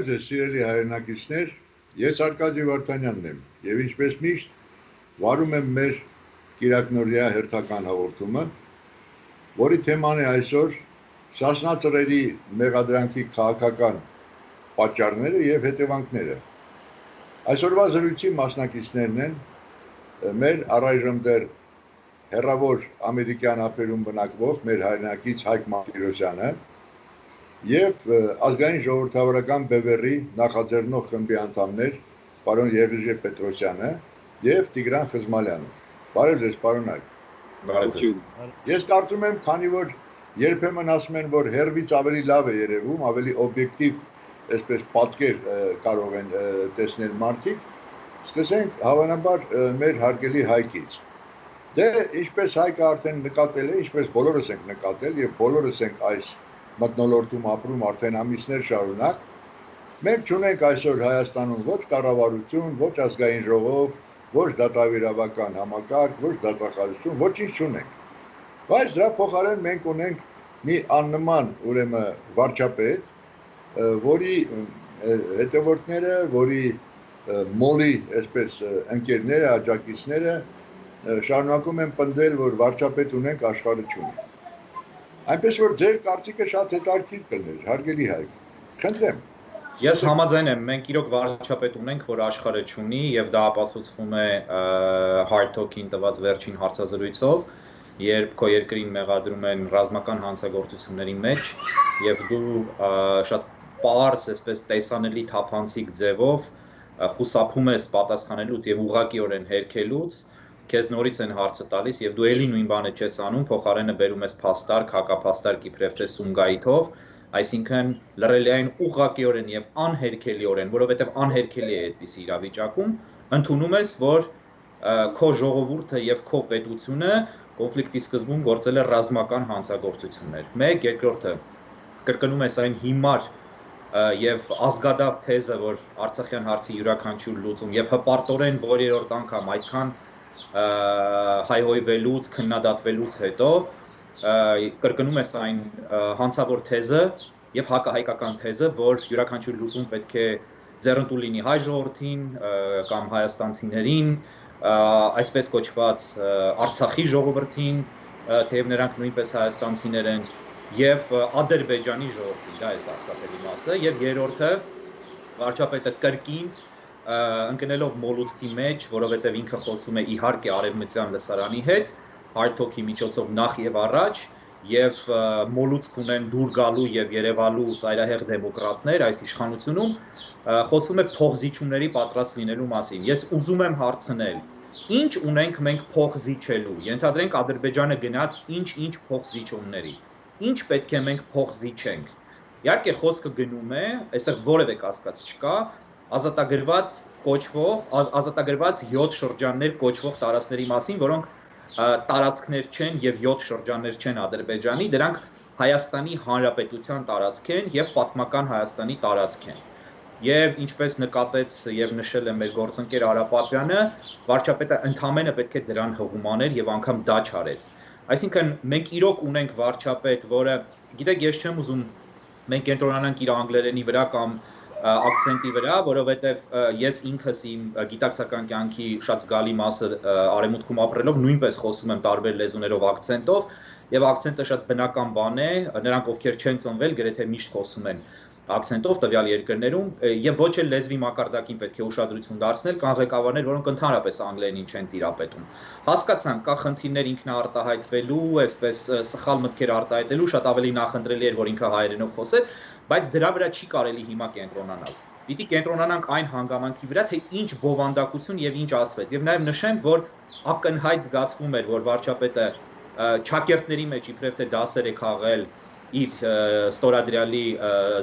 Բարև ձեզ, սիրելի հայրենակիցներ, ես Արկադի Վարդանյանն եմ եւ ինչպես միշտ վարում եմ մեր կիրակնօրյա հերթական հաղորդումը, որի թեման է այսօր Սասնա ծռերի մեղադրանքի քաղաքական պատճառները եւ հետևանքները։ Այսօրվա զրույցի մասնակիցներն են մեր առայժմ դեռ հեռավոր ամերիկյան ափերում բնակվող մեր հայրենակից Հայկ Մարտիրոսյանը եւ ազգային ժողովրդավարական բևեռի նախաձեռնող խմբի անդամներ պարոն Եղիժե Պետրոսյանը եւ Տիգրան Խզմալյանը։ Բարև ձեզ, պարոն Հայկ։ Բարև ձեզ։ Ես կարծում եմ, քանի որ երբեմն ասում են, որ հերվից ավելի լավ է երևում, ավելի օբյեկտիվ, այսպես պատկեր կարող են տեսնել մարդիկ, սկսենք հավանաբար մեր հարգելի Հայկից։ Դե ինչպես Հայկը արդեն նկատել է, ինչպես բոլորս ենք նկատել եւ բոլորս ենք այս մթնոլորտում ապրում արդեն ամիսներ շարունակ, մենք չունենք այսօր Հայաստանում ոչ կառավարություն, ոչ ազգային ժողով, ոչ դատավիրավական համակարգ, ոչ դատախազություն, ոչինչ չունենք։ Բայց դրա փոխարեն մենք ունենք մի աննման, ուրեմն վարչապետ, որի հետևորդները, որի մոլի, այսպես ընկերները, աջակիցները շարունակում են պնդել, որ վարչապետ ունենք, աշխարհը չունենք։ Այնպես որ ձեր կարծիքը շատ հետաքրքիր կլներ, հարգելի Հայկ։ Խնդրեմ։ Ես համաձայն եմ, մենք իրոք վարչապետ ունենք, որ աշխարհը չունի եւ դա ապացուցվում է Hard Talk-ին տված վերջին հարցազրույցով, երբ քո երկրին մեղադրում են ռազմական հանցագործությունների մեջ եւ դու շատ պարզ, այսպես տեսանելի թափանցիկ ձևով խուսափում ես պատասխանելուց եւ ուղղակիորեն հերքելուց, քեզ նորից են հարցը տալիս եւ դու էլի նույն բանը չես անում, փոխարենը բերում ես փաստարկ, հակափաստարկ իբրև թե Սումգայիթով, այսինքն լրելիային ուղղակիորեն եւ անհերքելիորեն, որովհետեւ անհերքելի է այդպիսի իրավիճակում, ընդունում ես, որ քո ժողովուրդը եւ քո պետությունը կոնֆլիկտի սկզբում գործել է ռազմական հանցագործություններ։ Մեկ, երկրորդը կրկնում ես այն հիմար եւ ազգադախ թեզը, որ Արցախյան հարցի յուրաքանչյուր լուծում եւ հպարտորեն որերորդ անգամ այդքան հայհոյվելուց, քննադատվելուց հետո կրկնում ես այն հանցավոր թեզը եւ հակահայկական թեզը, որ յուրաքանչյուր լուծում պետք է ձեռնտու լինի հայ ժողովրդին կամ հայաստանցիներին, այսպես կոչված Արցախի ժողովրդին, թեև նրանք նույնպես հայաստանցիներ են, եւ Ադրբեջանի ժողովրդին, դա է սարսափելի մասը, եւ երրորդը վարչապետը կրկին ընկնելով մոլուցքի մեջ, որովհետև ինքը խոսում է իհարկե արևմտյան լսարանի հետ, Hard Talk-ի միջոցով նախ եւ առաջ, եւ մոլուցք ունեն դուր գալու եւ երևալու ծայրահեղ դեմոկրատներ այս իշխանությունում, խոսում է փողզիչումների պատրաստ լինելու մասին։ Ես ուզում եմ հարցնել, ինչ ունենք մենք փողզիչելու։ Ենթադրենք Ադրբեջանը գնաց ինչ փողզիչումների։ Ինչ պետք է մենք փողզիչենք։ Իհարկե խոսքը գնում է, այստեղ որևէ կասկած չկա, ազատագրված կոչվող, ազատագրված 7 շրջաններ կոչվող տարածքների մասին, որոնք տարածքներ չեն եւ 7 շրջաններ չեն Ադրբեջանի, դրանք Հայաստանի Հանրապետության տարածք են եւ պատմական Հայաստանի տարածք են։ Եվ ինչպես նկատեց եւ նշել է մեր գործընկեր Արա Պապյանը, վարչապետը ընդամենը պետք է դրան հղում աներ եւ անգամ դա չարեց։ Այսինքն մենք իրոք ունենք վարչապետ, որը, գիտեք, ես չեմ ուզում մենք կենտրոնանանք իր անգլերենի վրա կամ ակցենտի վրա, որովհետև ես ինքս իմ գիտակցական կյանքի շատ զգալի մասը արևմուտքում ապրելով նույնպես խոսում եմ տարբեր լեզուներով ակցենտով եւ ակցենտը շատ բնական բան է, նրանք ովքեր չեն ծնվել գրեթե միշտ խոսում են ակցենտով տվյալ երկրներում եւ ոչ էլ լեզվի մակարդակին պետք է ուշադրություն դարձնել, կան ղեկավարներ, որոնք ընդհանրապես անգլերենին չեն տիրապետում։ Հասկացանք, կա խնդիրներ ինքնաարտահայտվելու, այսպես սխալ մտքեր արտահայտելու, շատ ավելի նախընտրելի էր, որ ինքը հայերենով խոսեր, բայց դրա վրա չի կարելի հիմա կենտրոնանալ։ Պիտի կենտրոնանանք այն հանգամանքի վրա, թե ինչ բովանդակություն եւ ինչ ասվեց։ Եվ նաեւ նշեմ, որ ակնհայտ զգացվում էր, որ վարչապետը ճակերտների մեջ իբրև թե դասեր է քաղել իր ստորադրյալի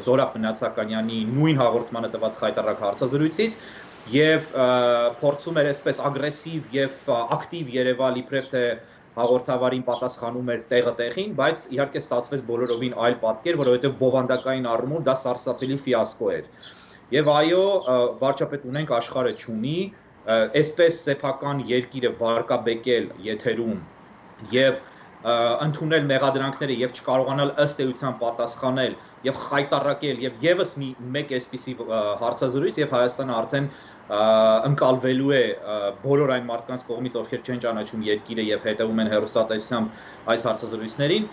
Զորաբ Մնացականյանի նույն հաղորդմանը տված խայտառակ հարցազրույցից եւ փորձում էր այսպես ագրեսիվ եւ ակտիվ երևալ իբրև թե հաղորդավարին պատասխանում էր տեղը տեղին, բայց իհարկե ստացվեց բոլորովին այլ պատկեր, որովհետեւ բովանդակային առումով դա սարսափելի ֆիասկո էր։ Եվ այո, վարչապետ ունենք, աշխարհը չունի, այսպես սեփական երկիրը վարկաբեկել եթերում եւ ընդունել մեղադրանքները եւ չկարողանալ ըստ էության պատասխանել եւ խայտառակել եւ եւս մեկ այսպիսի հարցազրույց եւ Հայաստանը արդեն ընկալվելու է բոլոր այն մարդկանց կողմից, ովքեր չեն ճանաչում երկիրը եւ հետեւում են հեռուստատեսությամբ այս հարցազրույցներին,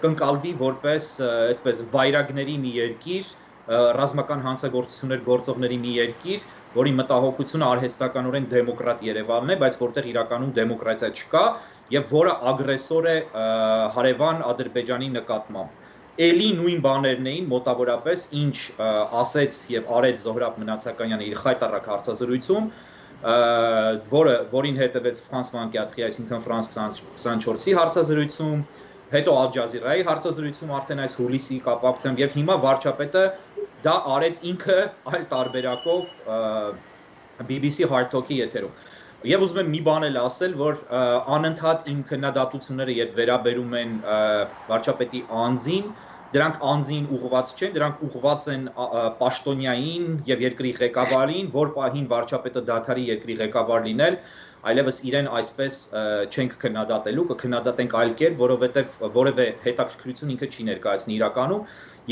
կընկալվի որպես այսպես վայրագների մի երկիր, ռազմական հանցագործություններ գործողների մի երկիր, որի մտահոգությունը արհեստականորեն դեմոկրատ Երևանն է, բայց որտեղ իրականում դեմոկրատիա չկա եւ որը ագրեսոր է հարևան Ադրբեջանի նկատմամբ։ Էլի նույն բաներն էին մոտավորապես ինչ ասեց եւ արեց Զոհրաբ Մնացականյանը իր խայտառակ հարցազրույցում, որին հետևեց France 24-ի, այսինքն France 24-ի հարցազրույցում, հետո Al Jazeera-ի հարցազրույցում արդեն այս հուլիսի կապակցությամբ եւ հիմա վարչապետը դա արեց ինքը այլ տարբերակով BBC Hard Talk-ի եթերում։ Եվ ուզում եմ մի բան էլ ասել, որ անընդհատ իմ քննադատությունները երբ վերաբերում են վարչապետի անձին, դրանք անձին ուղղված չեն, դրանք ուղղված են պաշտոնյային եւ երկրի ղեկավարին, որ պահին վարչապետը դադարի երկրի ղեկավար լինել, այլևս իրեն այսպես չենք քննադատելու, կքննադատենք այլ կերպ, որովհետեւ որևէ հետաքրքրություն ինքը չի ներկայացնի իրականում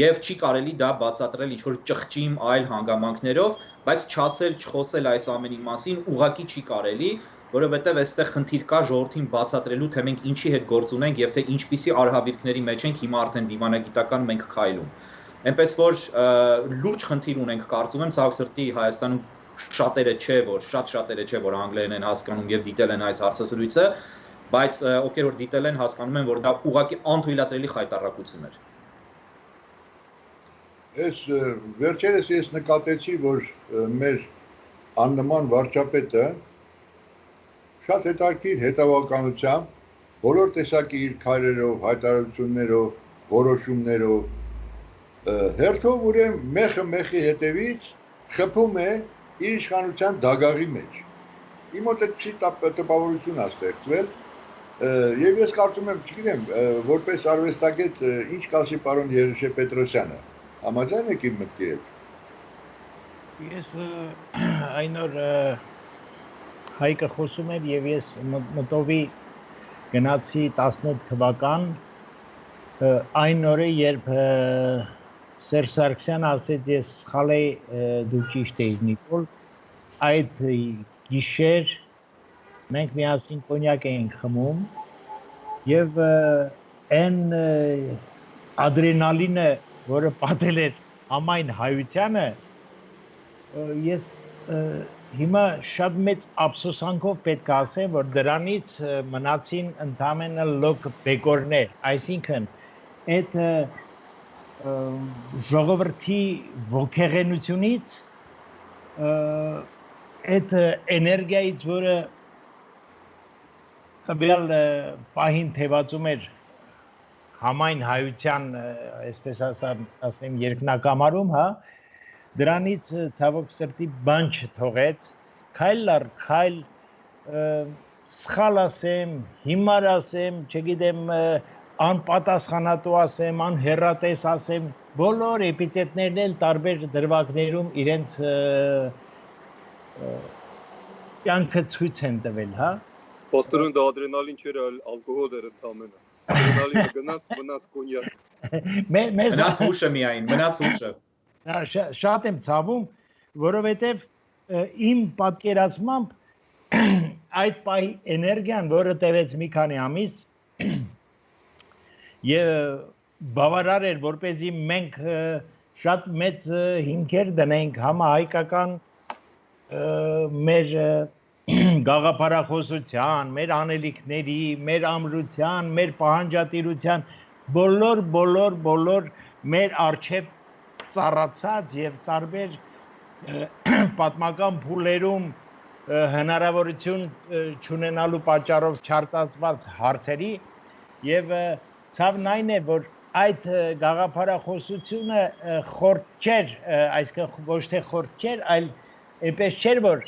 եւ չի կարելի դա բացատրել ինչ-որ ճղճիմ այլ հանգամանքներով, բայց չասել, չխոսել այս ամենի մասին ուղղակի չի կարելի, որովհետեւ այստեղ խնդիր կա ժողովրդին բացատրելու, թե մենք ինչի հետ գործ ունենք եւ թե ինչպիսի արհավիրքների մեջ ենք հիմա արդեն դիվանագիտական մենք քայլում։ Այնպես որ լուրջ խնդիր ունենք, կարծում եմ, ցավոք սրտի Հայաստանում շատ շատերը չէ, որ անգլերեն են հասկանում եւ դիտել են այս հարցազրույցը, բայց ովքեր որ դիտել են, հասկանում են, որ դա ուղղակի անթույլատրելի խայտառակություն էր։ Այս վերջերս ես նկատեցի, որ մեր աննման վարչապետը շատ հետաքրքիր հետևականությամբ բոլոր տեսակի իր քայլերով, հայտարարություններով, որոշումներով հերթով ուրեմն մեխի հետևից խփում է իր իշխանության դագաղի մեջ։ Իմ մոտ այդպիսի տպավորություն է ստեղծվել եւ ես կարծում եմ, չգիտեմ, որպես արվեստագետ ինչ կասի պարոն Երիշե Պետրոսյանը։ Համաձայն եք իմ մտքի հետ։ Ես այն օր Հայկը խոսում էր եւ ես մտովի գնացի 18 թվական այն օրը, երբ Սերժ Սարգսյանը ասեց ես սխալ էի, դու ճիշտ էիր Նիկոլ, այդ գիշեր մենք միասին կոնյակ էինք խմում եւ այն ադրենալինը, որը պատել էր ամայն հայությանը, ես հիմա շատ մեծ ափսոսանքով պետք է ասեմ, որ դրանից մնացին ընդամենը լոկ բեկորներ, այսինքն այդ ժողովրդի ոգեղենությունից, այդ էներգիայից, որը տվյալ պահին թևածում էր համայն հայության, այսպես ասեմ, երկնակամարում, հա, դրանից ցավոք սրտի բան չթողեց, քայլ առ քայլ, սխալ ասեմ, հիմար ասեմ, չգիտեմ, անպատասխանատու ասեմ, անհեռատես ասեմ, բոլոր էպիթետներն էլ տարբեր դրվագներում իրենց կյանքը ցույց են տվել, հա։ Պաստորեն դա ադրենալին չէր, այլ ալկոհոլ էր ընդամենը։ Ադրենալինը գնաց, մնաց կոնյակ։ Մնաց հուշը միայն, մնաց հուշը։ Շատ եմ ցավում, որովհետև իմ պատկերացմամբ այդ պահի էներգիան, որը տևեց մի քանի ամիս, եւ բավարար էր, որպեսզի մենք շատ մեծ հիմքեր դնենք համահայկական մեր գաղափարախոսության, մեր անելիքների, մեր ամրության, մեր պահանջատիրության բոլոր մեր արժեվ ծառացած եւ տարբեր պատմական փուլերում հնարավորություն չունենալու պատճառով չարտացված հարցերի եւ ցավն այն է, որ այդ գաղափարախոսությունը խորտ չէր, այսինքն ոչ թե խորտ չէր, այլ այնպես չէր, որ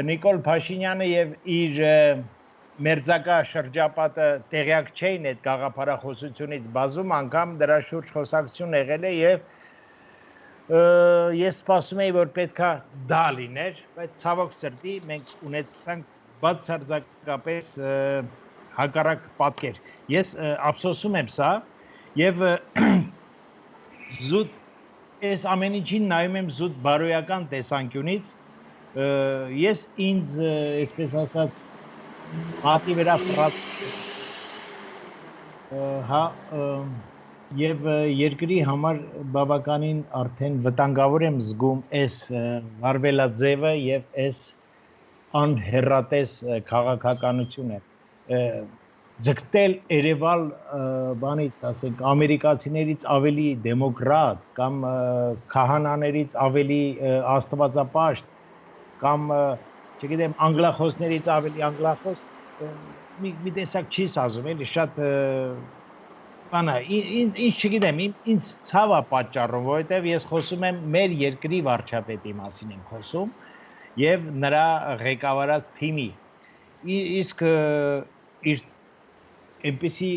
Նիկոլ Փաշինյանը եւ իր մերձակա շրջապատը տեղյակ չէին այդ գաղափարախոսությունից, բազում անգամ դրա շուրջ խոսակցություն եղել է եւ ես սպասում եի, որ պետքա դա լիներ, բայց ցավոք սրտի մենք ունեցանք բացարձակապես հակառակ պատկեր։ Ես ափսոսում եմ սա եւ զուտ այս ամեն ինչին նայում եմ զուտ բարոյական տեսանկյունից ես ինձ այսպես ասած մատի վրա ֆրած հա եւ երկրի համար բավականին արդեն վտանգավոր եմ զգում այս վարվելաձևը եւ այս անհերատես քաղաքականությունը ձգտել Երևալ բանից ասենք ամերիկացիներից ավելի դեմոկրատ կամ քահանաներից ավելի աստվածապաշտ կամ չգիտեմ անգլախոսներից ավելի անգլախոս մի տեսակ չի սազում էլի շատ բանա ինչ չգիտեմ ինձ ցավ է պատճառում որովհետև ես խոսում եմ մեր երկրի վարչապետի մասին եմ խոսում եւ նրա ղեկավարած թիմի իսկ իր այնպեսի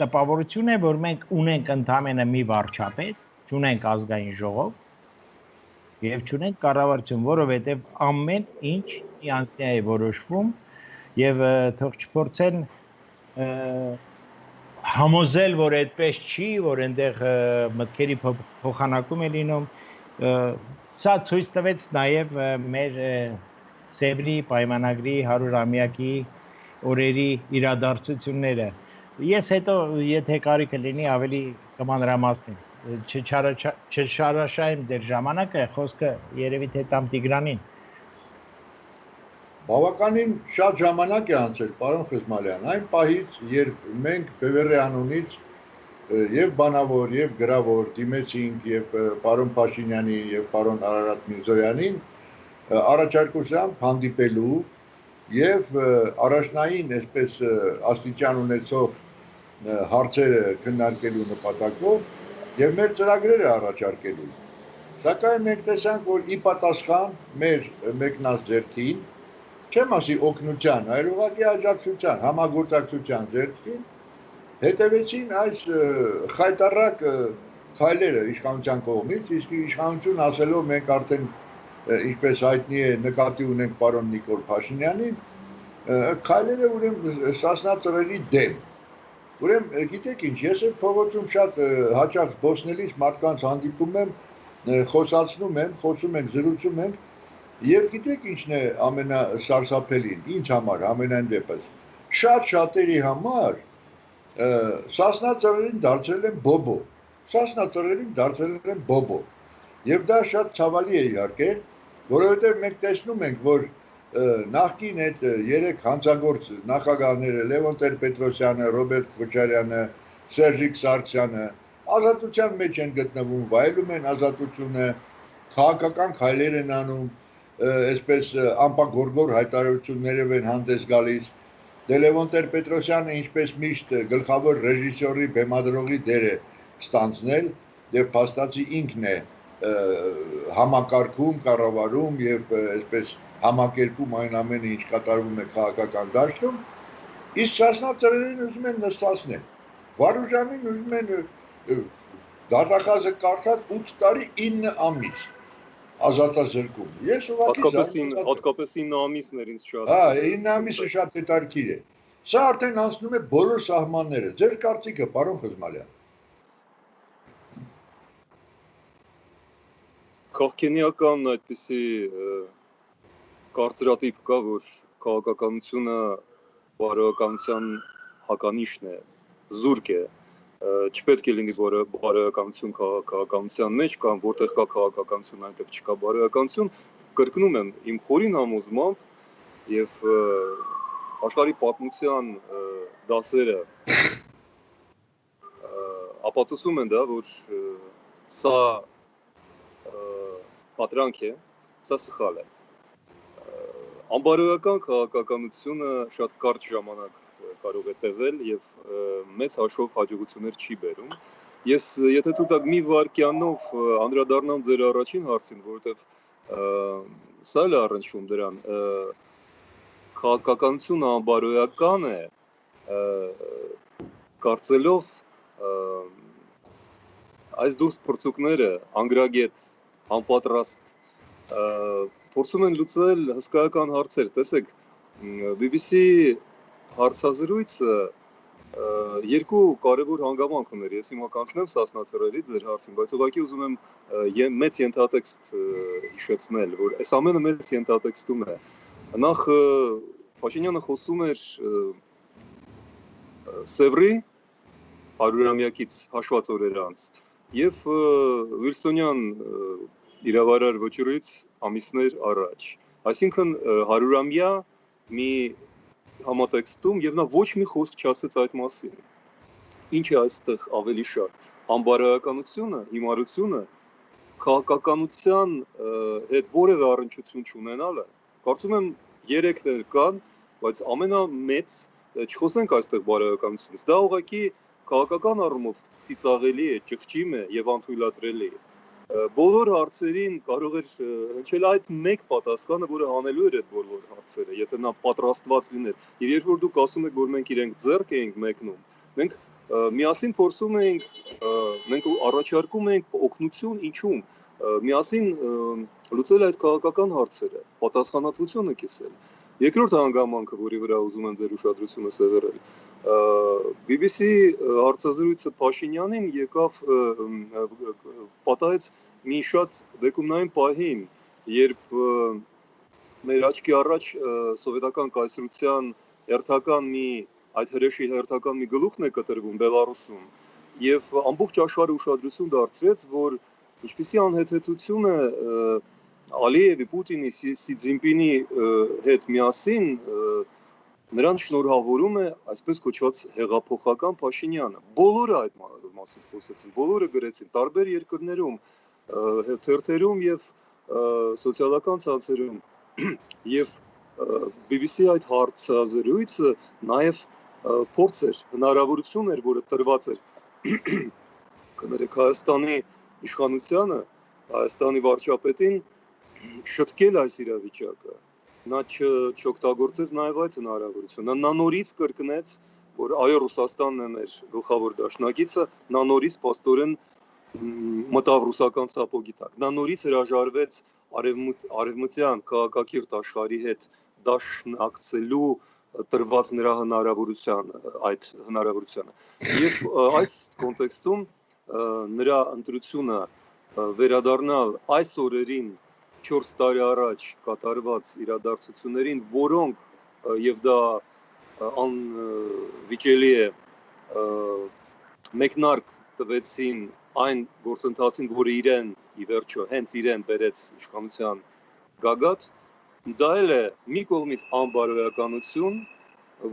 տպավորություն է որ մենք ունենք ընդամենը մի վարչապետ չունենք ազգային ժողով եւ չունենք կառավարություն որովհետեւ ամեն ինչ իանցիա է որոշվում եւ թող չփորձեն համոզել որ այդպես չի որ այնտեղ մտքերի փոխանակում է լինում սա ցույց տվեց նաև մեր Սեբրի պայմանագրի 100-ամյակի օրերի իրադարձությունները ես հետո եթե կարիքը լինի ավելի կմանրամասնեմ չշարաշահեմ ձեր ժամանակը խոսքը երևի թե տամ Տիգրանին Բավականին շատ ժամանակ է անցել, պարոն Խզմալյան, այն պահից, երբ մենք Բևեռի անունից եւ բանավոր եւ գրավոր դիմեցինք եւ պարոն Փաշինյանին եւ պարոն Արարատ Միրզոյանին առաջարկությամբ հանդիպելու եւ առաջնային այսպես աստիճան ունեցող հարցերը քննարկելու նպատակով եւ մեր ծրագրերը առաջարկելու։ Սակայն մենք տեսանք, որ ի պատասխան մեր մեկնած ձեռքին չեմ ասի օգնության, այլ ուղղակի աջակցության, համագործակցության ձեռքին հետևեցին այս խայտառակ քայլերը իշխանության կողմից, իսկ իշխանություն ասելով մենք արդեն ինչպես հայտնի է նկատի ունենք պարոն Նիկոլ Փաշինյանին, քայլերը ուրեմն Սասնա ծռերի դեմ։ Ուրեմն գիտեք ինչ, ես այդ փողոցում շատ հաճախ զբոսնելիս մարդկանց հանդիպում եմ, խոսացնում եմ, խոսում ենք, զրուցում ենք Եվ գիտեք ինչն է ամենասարսափելին, ինձ համար ամենայն դեպս, շատ-շատերի համար Սասնա ծռերին դարձել են բոբո, Սասնա ծռերին դարձել են բոբո, եւ դա շատ ցավալի է իհարկե, որովհետեւ մենք տեսնում ենք, որ նախկին այդ երեք հանցագործ նախագահները Լևոն Տեր-Պետրոսյանը, Ռոբերտ Քոչարյանը, Սերժիկ Սարգսյանը ազատության մեջ են գտնվում, վայելում են ազատությունը, քաղաքական քայլեր են անում այսպես ամպագորգոր հայտարարություններով են հանդես գալիս դե Լևոն Տեր-Պետրոսյանը ինչպես միշտ գլխավոր ռեժիսորի բեմադրողի դեր է ստանձնել եւ փաստացի ինքն է համակարգում, կառավարում եւ այսպես համակերպում այն ամենը ինչ կատարվում է քաղաքական դաշտում իսկ Սասնա ծռերին ուզում են նստացնել Վարուժանին ուզում են դատախազը կարդալ 8 տարի 9 ամիս ազատազրկում։ Ես ուղղակի հատկապես 9 ամիսներ ինձ շատ։ Հա, 9 ամիսը շատ հետաքրքիր է։ Սա արդեն անցնում է բոլոր սահմանները։ Ձեր կարծիքը, պարոն Խզմալյան։ Քաղաքենիական այդպիսի կարծրատիպ կա, որ քաղաքականությունը բարոյականության հականիշն է, զուրկ է։ Չպետք է լինի բարոյականություն քաղաքականության մեջ կամ որտեղ կա քաղաքականություն այնտեղ չկա բարոյականություն կրկնում եմ իմ խորին համոզմամբ եւ աշխարհի պատմության դասերը ապացուցում են դա որ սա պատրանք է սա սխալ է անբարոյական քաղաքականությունը շատ կարճ ժամանակ կարող է տևել եւ մեծ հաշվով հաջողություններ չի բերում Ես եթե դուք մի վարքյանով անդրադառնամ ձեր առաջին հարցին, որովհետև սա էլ առնչվում դրան, քաղաքականությունը անբարոյական է, կարծելով այս դուրս փորձուկները անգրագետ, անպատրաստ փորձում են լուծել հսկայական հարցեր, տեսեք, BBC հարցազրույցը երկու կարևոր հանգամանք ուներ։ Ես հիմա կանցնեմ Սասնա ձեր հարցին, բայց ուղղակի ուզում եմ մեծ ենթատեքստ հիշեցնել, որ այս ամենը մեծ ենթատեքստում է։ Նախ Փաշինյանը խոսում էր Սևրի 100-ամյակից հաշված օրեր անց եւ Վիլսոնյան իրավարար վճռից ամիսներ առաջ։ Այսինքն 100-ամյա մի համատեքստում եւ նա ոչ մի խոսք չասեց այդ մասին։ Ինչ է այստեղ ավելի շատ անբարոյականությունը, հիմարությունը, քաղաքականության հետ որևէ առնչություն չունենալը։ Կարծում եմ 3-ներ կան, բայց ամենամեծ չխոսենք այստեղ բարոյականությունից։ Դա ուղղակի քաղաքական առումով ծիծաղելի է, ճղճիմ է եւ անթույլատրելի։ Բոլոր հարցերին կարող էր հնչել այդ մեկ պատասխանը, որը հանելու էր այդ բոլոր հարցերը, եթե նա պատրաստված լիներ։ Եվ երբ որ դուք ասում եք, որ մենք իրենք ձեռք էինք մեկնում, մենք միասին փորձում էինք, մենք առաջարկում էինք օգնություն ինչու՞մ, միասին լուծել այդ քաղաքական հարցերը, պատասխանատվությունը կիսել։ Երկրորդ հանգամանքը, որի վրա ուզում եմ ձեր ուշադրությունը սևեռել, BBC հարցազրույցը Փաշինյանին եկավ պատահեց մի շատ բեկումնային պահին, երբ մեր աչքի առաջ սովետական կայսրության հերթական մի այդ հրեշի հերթական մի գլուխն է կտրվում Բելարուսում եւ ամբողջ աշխարհը ուշադրություն դարձրեց, որ ինչպիսի անհեթեթություն է Ալիևի, Պուտինի, Սի Ցզինպինի հետ միասին նրան շնորհավորում է այսպես կոչված հեղափոխական Փաշինյանը։ Բոլորը այդ մասին խոսեցին, բոլորը գրեցին տարբեր երկրներում, թերթերում եւ սոցիալական ցանցերում եւ BBC-ի այդ հարցազրույցը նաեւ փորձ էր, հնարավորություն էր, որը տրված էր կներեք Հայաստանի իշխանությանը, Հայաստանի վարչապետին շտկել այս իրավիճակը։ Նա չօգտագործեց նաեւ այդ հնարավորությունը։ Նա նորից կրկնեց, որ այո Ռուսաստանն է մեր գլխավոր դաշնակիցը, նա նորից փաստորեն մտավ ռուսական սապոգի տակ։ Նա նորից հրաժարվեց արևմտյան քաղաքակիրթ աշխարհի հետ դաշնակցելու տրված նրա այդ հնարավորությանը։ Եվ այս կոնտեքստում նրա ընտրությունը վերադառնալ այս օրերին 4 տարի առաջ կատարված իրադարձություններին, որոնք եւ դա անվիճելի է մեկնարկ տվեցին այն գործընթացին, որը իրեն ի վերջո հենց իրեն բերեց իշխանության գագաթ, դա էլ է մի կողմից անբարոյականություն,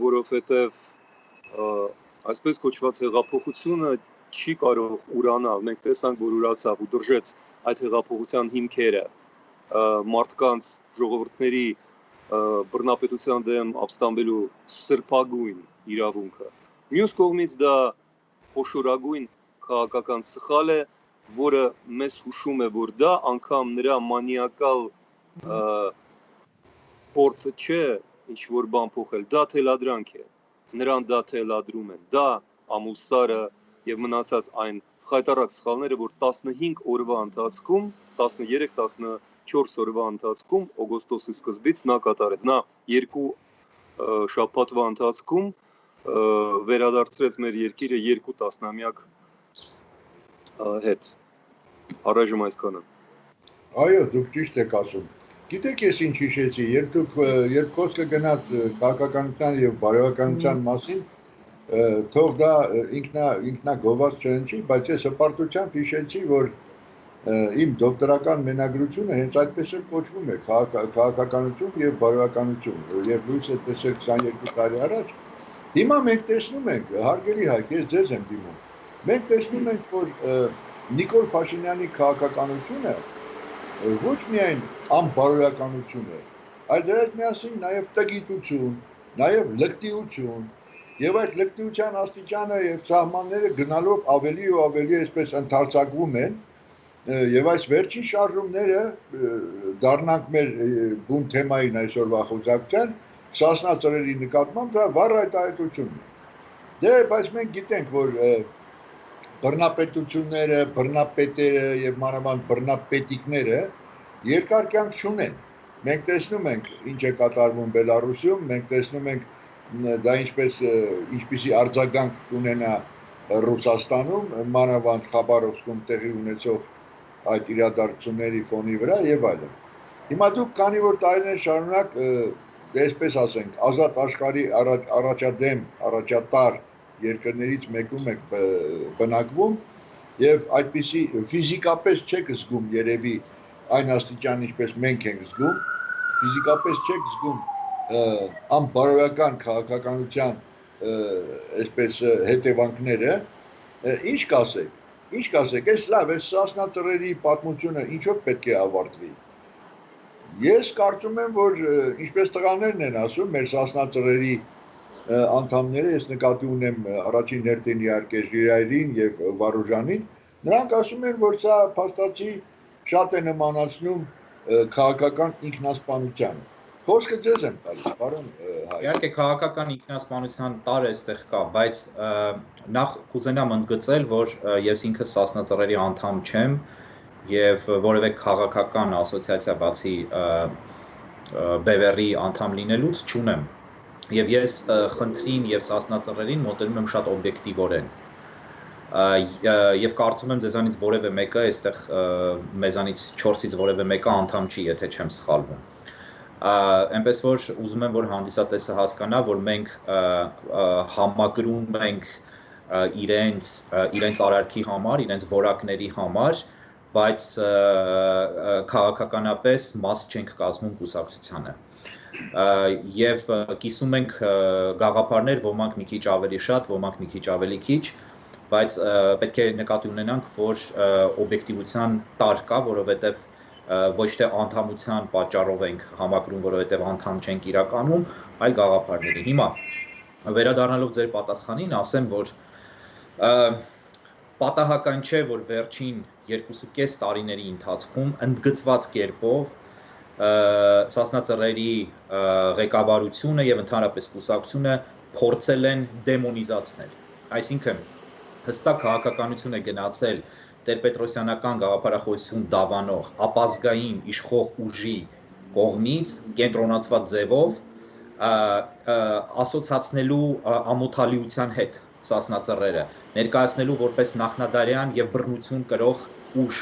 որովհետև այսպես կոչված հեղափոխությունը չի կարող ուրանալ։ Մենք տեսանք, որ ուրացավ ու դրժեց այդ հեղափոխության հիմքերը, մարդկանց ժողովուրդների բռնապետության դեմ ապստամբելու սրբագույն իրավունքը։ Մյուս կողմից դա խոշորագույն քաղաքական սխալ է, որը մեզ հուշում է, որ դա անգամ նրա մանիակալ փորձը չէ ինչ որ բան փոխել, դա թելադրանք է։ Նրան դա թելադրում են։ Դա ամուսարը եւ մնացած այն խայտառակ սխալները, որ 15 օրվա ընթացքում, 13-14 օրվա ընթացքում օգոստոսի սկզբից նա կատարեց։ Նա 2 շաբաթվա ընթացքում վերադարձրեց մեր երկիրը 2 տասնամյակ հետ։ Առայժմ այսքանը։ Այո, դուք ճիշտ եք ասում։ Գիտեք ես ինչ հիշեցի, երբ խոսքը գնաց քաղաքականության եւ բարոյականության մասին, թող դա ինքնագովված չընչի, բայց ես հպարտությամբ հիշեցի, որ իմ դոկտորական մենագրությունը հենց այդպես էլ կոչվում է քաղաքականություն եւ բարոյականություն, եւ լույս է տեսել 22 տարի առաջ։ Հիմա մենք տեսնում ենք, հարգելի հայք, ես ձեզ եմ դիմում, մենք տեսնում ենք, որ Նիկոլ Փաշինյանի քաղաքականությունը ոչ միայն անբարոյականություն է, այլ դրա հետ միասին նաեւ տգիտություն, նաեւ լկտիություն, եւ այդ լկտիության աստիճանը եւ սահմանները գնալով ավելի ու ավելի այսպես ընդարձակվում են, եւ այս վերջին շարժումները դառնանք մեր բուն թեմային այսօրվա խոսակցության Սասնա ծրերի նկատմամբ դա վառ հայտարարությունն է։ Դե, բայց մենք գիտենք, որ բռնապետությունները, բռնապետերը եւ մանավանդ բռնապետիկները երկար կյանք չունեն։ Մենք տեսնում ենք ինչ է կատարվում Բելարուսում, մենք տեսնում ենք դա ինչպեսի արձագանք կունենա Ռուսաստանում, մանավանդ Խաբարովսկում տեղի ունեցող այդ իրադարձությունների ֆոնի վրա եւ այլն։ Հիմա դուք քանի որ տարիներ շարունակ այսպես ասենք, ազատ աշխարհի առաջատար երկրներից մեկում եք բնակվում եւ այդպիսի ֆիզիկապես չեք զգում երևի այն աստիճան ինչպես մենք ենք զգում, ֆիզիկապես չեք զգում անբարոյական քաղաքականության այսպես հետևանքները, ինչ կասեք, այս լավ, այս Սասնա ծռերի պատմությունը ինչով պետք է ավարտվի։ Ես կարծում եմ, որ ինչպես տղաներն են ասում, մեր Սասնա ծռերի անդամները, ես նկատի ունեմ առաջին հերթին իհարկե Ժիրայրին եւ Վարուժանին, նրանք ասում են, որ սա փաստացի շատ է նմանացնում քաղաքական ինքնասպանությանը։ Խոսքը ձեզ եմ տալիս, պարոն Հայ։ Իհարկե քաղաքական ինքնասպանության տար էստեղ կա, բայց նախ կուզենամ ընդգծել, որ ես ինքս Սասնա ծռերի անդամ չեմ եւ որևէ քաղաքական ասոցիացիա բացի Բևերի անդամ լինելուց չունեմ։ Եվ ես խնդրին եւ Սասնա ծռերին մոտենում եմ շատ օբյեկտիվորեն։ Եվ կարծում եմ ձեզանից որևէ մեկը այստեղ մեզանից 4-ից որևէ մեկը անդամ չի, եթե չեմ սխալվում։ Այնպես որ ուզում եմ, որ հանդիսատեսը հասկանա, որ մենք համակրում ենք իրենց արարքի համար, իրենց որակների համար, բայց քաղաքականապես մաս չենք կազմում կուսակցությանը։ Եվ կիսում ենք գաղափարներ, ոմանք մի քիչ ավելի շատ, ոմանք մի քիչ ավելի քիչ, բայց պետք է նկատի ունենանք, որ օբյեկտիվության տար կա, որովհետև ոչ թե անդամության պատճառով ենք համակրում, որովհետև անդամ չենք իրականում, այլ գաղափարների։ Հիմա վերադառնալով ձեր պատասխանին, ասեմ, որ պատահական չէ, որ վերջին 2.5 տարիների ընթացքում ընդգծված կերպով Սասնա ծռերի ղեկավարությունը եւ ընդհանրապես կուսակցությունը փորձել են դեմոնիզացնել։ Այսինքն հստակ քաղաքականություն է գնացել տեր-պետրոսյանական գաղափարախոսություն դավանող ապազգային իշխող ուժի կողմից կենտրոնացված ձևով ասոցացնելու ամոթալիության հետ Սասնա ծռերը, ներկայացնելու որպես նախնադարյան եւ բռնություն կրող ուժ,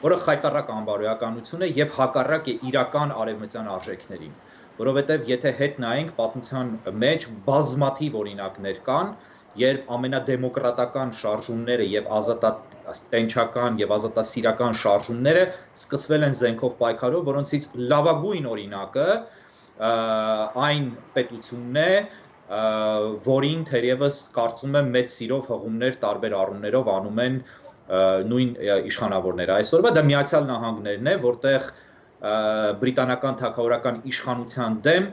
որը խայտառակ անբարոյականություն է եւ հակառակ է իրական արևմտյան արժեքներին, որովհետեւ եթե հետ նայենք պատմության մեջ բազմաթիվ օրինակներ կան, երբ ամենադեմոկրատական շարժումները եւ ազատատենչական եւ ազատասիրական շարժումները սկսվել են զենքով պայքարով, որոնցից լավագույն օրինակը այն պետությունն է, որին թերևս կարծում եմ մեծ սիրով հղումներ տարբեր առումներով անում են նույն իշխանավորները այսօրվա, դա Միացյալ Նահանգներն է, որտեղ բրիտանական թագավորական իշխանության դեմ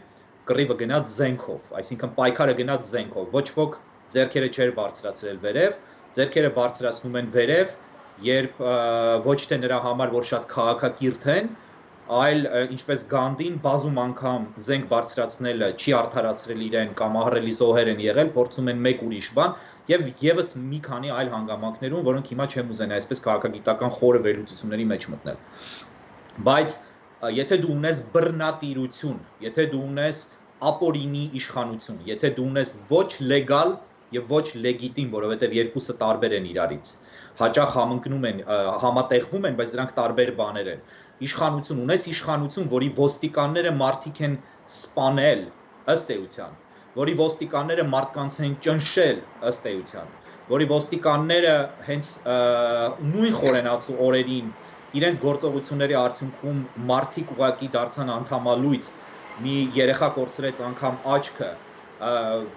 կռիվը գնաց զենքով, այսինքն պայքարը գնաց զենքով, ոչ ոք ձեռքերը չէր բարձրացրել վերև, ձեռքերը բարձրացնում են վերև, երբ ոչ թե նրա համար, որ շատ քաղաքակիրթ են, այլ ինչպես Գանդին բազում անգամ զենք բարձրացնելը չի արդարացրել իրեն կամ ահռելի զոհեր են եղել, փորձում են մեկ ուրիշ բան եւ եւս մի քանի այլ հանգամանքներում, որոնք հիմա չեմ ուզենա այսպես քաղաքագիտական խորը վերլուծությունների մեջ մտնել։ Բայց եթե դու ունես բռնատիրություն, եթե դու ունես ապօրինի իշխանություն, եթե դու ունես ոչ լեգալ եւ ոչ լեգիտիմ, որովհետեւ երկուսը տարբեր են իրարից, հաճախ համատեղվում են, բայց դրանք տարբեր բաներ են։ Իշխանություն ունես, իշխանություն, որի ոստիկանները մարդիկ են սպանել ըստ էության, որի ոստիկանները մարդկանց են ճնշել ըստ էության, որի ոստիկանները հենց նույն խորենացու օրերին իրենց գործողությունների արդյունքում մարդիկ ուղակի դարձան անդամալույց, մի երեխա կորցրեց անգամ աչքը,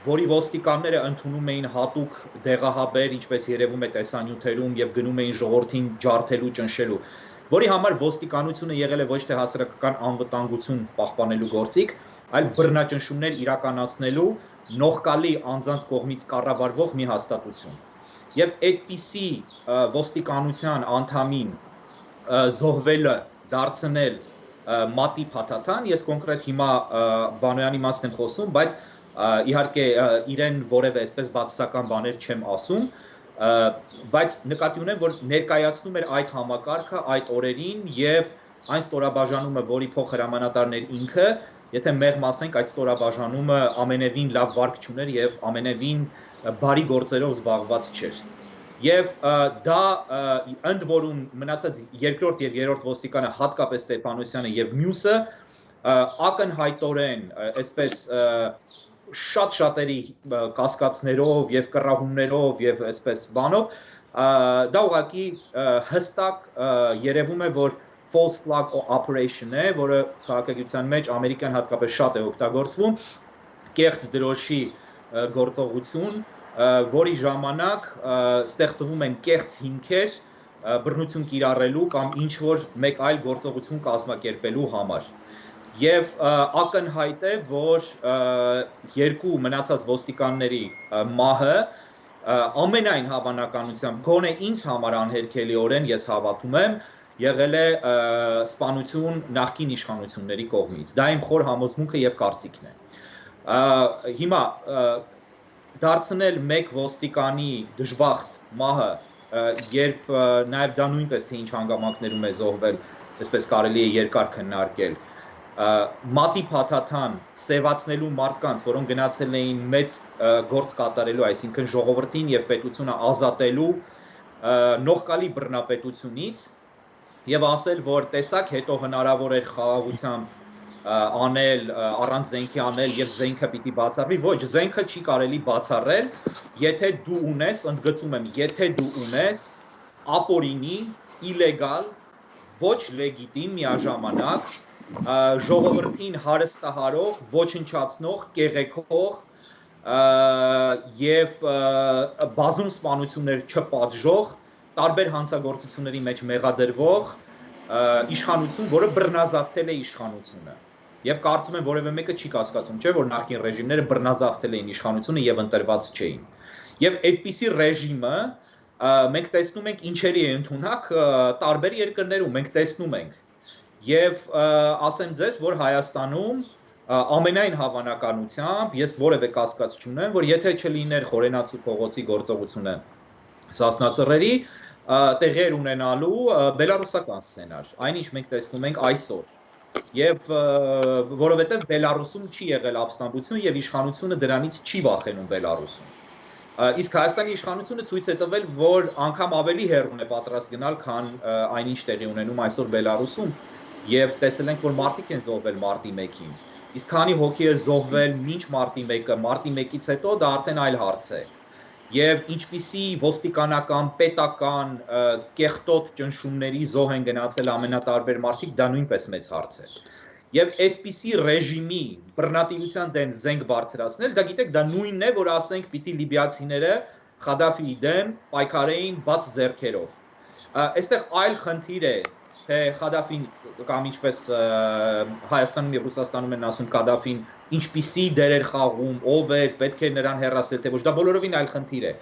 որի ոստիկանները ընդունում էին հատուկ դեղահաբեր, ինչպես երևում է տեսանյութերում, եւ գնում էին ժողովրդին ջարդելու, ճնշելու, որի համար ոստիկանությունը եղել է ոչ թե հասարակական անվտանգություն պահպանելու գործիք, այլ բռնաճնշումներ իրականացնելու նողկալի անձանց կողմից կառավարվող մի հաստատություն։ Եվ այդպիսի ոստիկանության անդամին զոհվելը դարձնել մատի փաթաթան, ես կոնկրետ հիմա Վանոյանի մասն եմ խոսում, բայց իհարկե իրեն որևէ այսպես բացասական բաներ չեմ ասում, բայց նկատի ունեմ, որ ներկայացնում էր այդ համակարգը այդ օրերին եւ այն ստորաբաժանումը, որի փոխհրամանատարն էր ինքը, եթե մեղմ ասենք այդ ստորաբաժանումը ամենևին լավ վարկ չուներ եւ ամենևին բարի գործերով զբաղված չէր։ Եվ դա ընդ որում մնացած երկրորդ եւ երրորդ ոստիկանը հատկապես Ստեփանոսյանը եւ մյուսը ակնհայտորեն այսպես շատ շատերի կասկածներով եւ կռահումներով եւ այսպես բանով դա ուղղակի հստակ երևում է որ false flag operation է, որը քաղաքագիտության մեջ ամերիկյան հատկապես շատ է օգտագործվում, կեղծ դրոշի գործողություն, որի ժամանակ ստեղծվում են կեղծ հիմքեր բռնություն կիրառելու կամ ինչ-որ մեկ այլ գործողություն կազմակերպելու համար։ Եվ ակնհայտ է, որ երկու մնացած ոստիկանների մահը ամենայն հավանականությամբ գոնե ինձ համար անհերքելիորեն ես հավատում եմ եղել է սպանություն նախկին իշխանությունների կողմից։ Դա իմ խոր համոզմունքը եւ կարծիքն է։ Հիմա դարձնել մեկ ոստիկանի դժբախտ մահը, երբ նաեւ դա նույնպես թե ինչ հանգամանքներում է զոհվել, այսպես կարելի է երկար քննարկել, մատի փաթաթան սևացնելու մարդկանց, որոնք գնացել էին մեծ գործ կատարելու, այսինքն ժողովրդին եւ պետությունը ազատելու նողկալի բռնապետությունից եւ ասել, որ տեսակ հետո հնարավոր էր խաղաղությամբ անել, առանց զենքի անել եւ զենքը պիտի բացառվի, ոչ, զենքը չի կարելի բացառել, եթե դու ունես, ընդգծում եմ, եթե դու ունես ապօրինի, իլեգալ, ոչ լեգիտիմ միաժամանակ ժողովրդին հարստահարող, ոչնչացնող, կեղեքող եւ բազում սպանություններ չպատժող, տարբեր հանցագործությունների մեջ մեղադրվող իշխանություն, որը բռնազավթել է իշխանությունը։ Եվ կարծում եմ որևէ մեկը չի կասկածում, չէ՞ որ նախկին ռեժիմները բռնազավթել էին իշխանությունը եւ ընտրված չէին։ Եվ այդպիսի ռեժիմը մենք տեսնում ենք ինչերի է ընդունակ տարբեր երկրներում, մենք տեսնում ենք։ Եվ ասեմ ձեզ, որ Հայաստանում ամենայն հավանականությամբ ես որևէ կասկած չունեմ, որ եթե չլիներ Խորենացու փողոցի գործողությունը Սասնա Ծռերի, տեղի էր ունենալու բելարուսական սցենար, այնինչ մենք տեսնում ենք այսօր։ Եվ որովհետև Բելարուսում չի եղել ապստամբություն եւ իշխանությունը դրանից չի վախենում Բելարուսում։ Իսկ Հայաստանի իշխանությունը ցույց է տվել, որ անգամ ավելի հեռուն է պատրաստ գնալ, քան այնինչ տեղի ունենում այսօր Բելարուսում, եւ տեսել ենք, որ մարդիկ են զոհվել մարտի 1-ին։ Իսկ քանի հոգի է զոհվել մինչ մարտի 1-ը, մարտի 1-ից հետո դա արդեն այլ հարց է։ Եվ ինչպիսի ոստիկանական, պետական, կեղտոտ ճնշումների զոհ են գնացել ամենատարբեր մարդիկ, դա նույնպես մեծ հարց է։ Եվ այսպիսի ռեժիմի բռնատիրության դեմ զենք բարձրացնել, դա գիտեք, դա նույնն է, որ ասենք պիտի լիբիացիները Խադաֆիի դեմ պայքարեին բաց ձեռքերով։ Այստեղ այլ խնդիր է, թե Խադաֆին կամ ինչպես Հայաստանում եւ Ռուսաստանում են ասում Կադաֆին ինչպիսի դեր էր խաղում, ով էր, պետք է նրան հեռացնել, թե ոչ, դա բոլորովին այլ խնդիր է,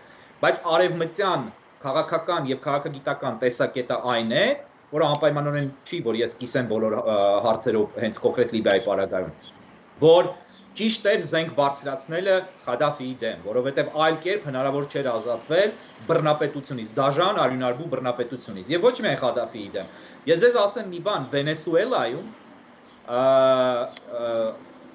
բայց արևմտյան քաղաքական եւ քաղաքագիտական տեսակետը այն է, որը անպայմանորեն չի, որ ես կիսեմ բոլոր հարցերով հենց կոնկրետ Լիբիայի պարագայում, որ ճիշտ էր զենք բարձրացնելը Խադաֆիի դեմ, որովհետև այլ կերպ հնարավոր չէր ազատվել բռնապետությունից, դաժան արյունարբու բռնապետությունից, եւ ոչ միայն Խադաֆիի դեմ։ Ես ձեզ ասեմ մի բան, Վենեսուելայում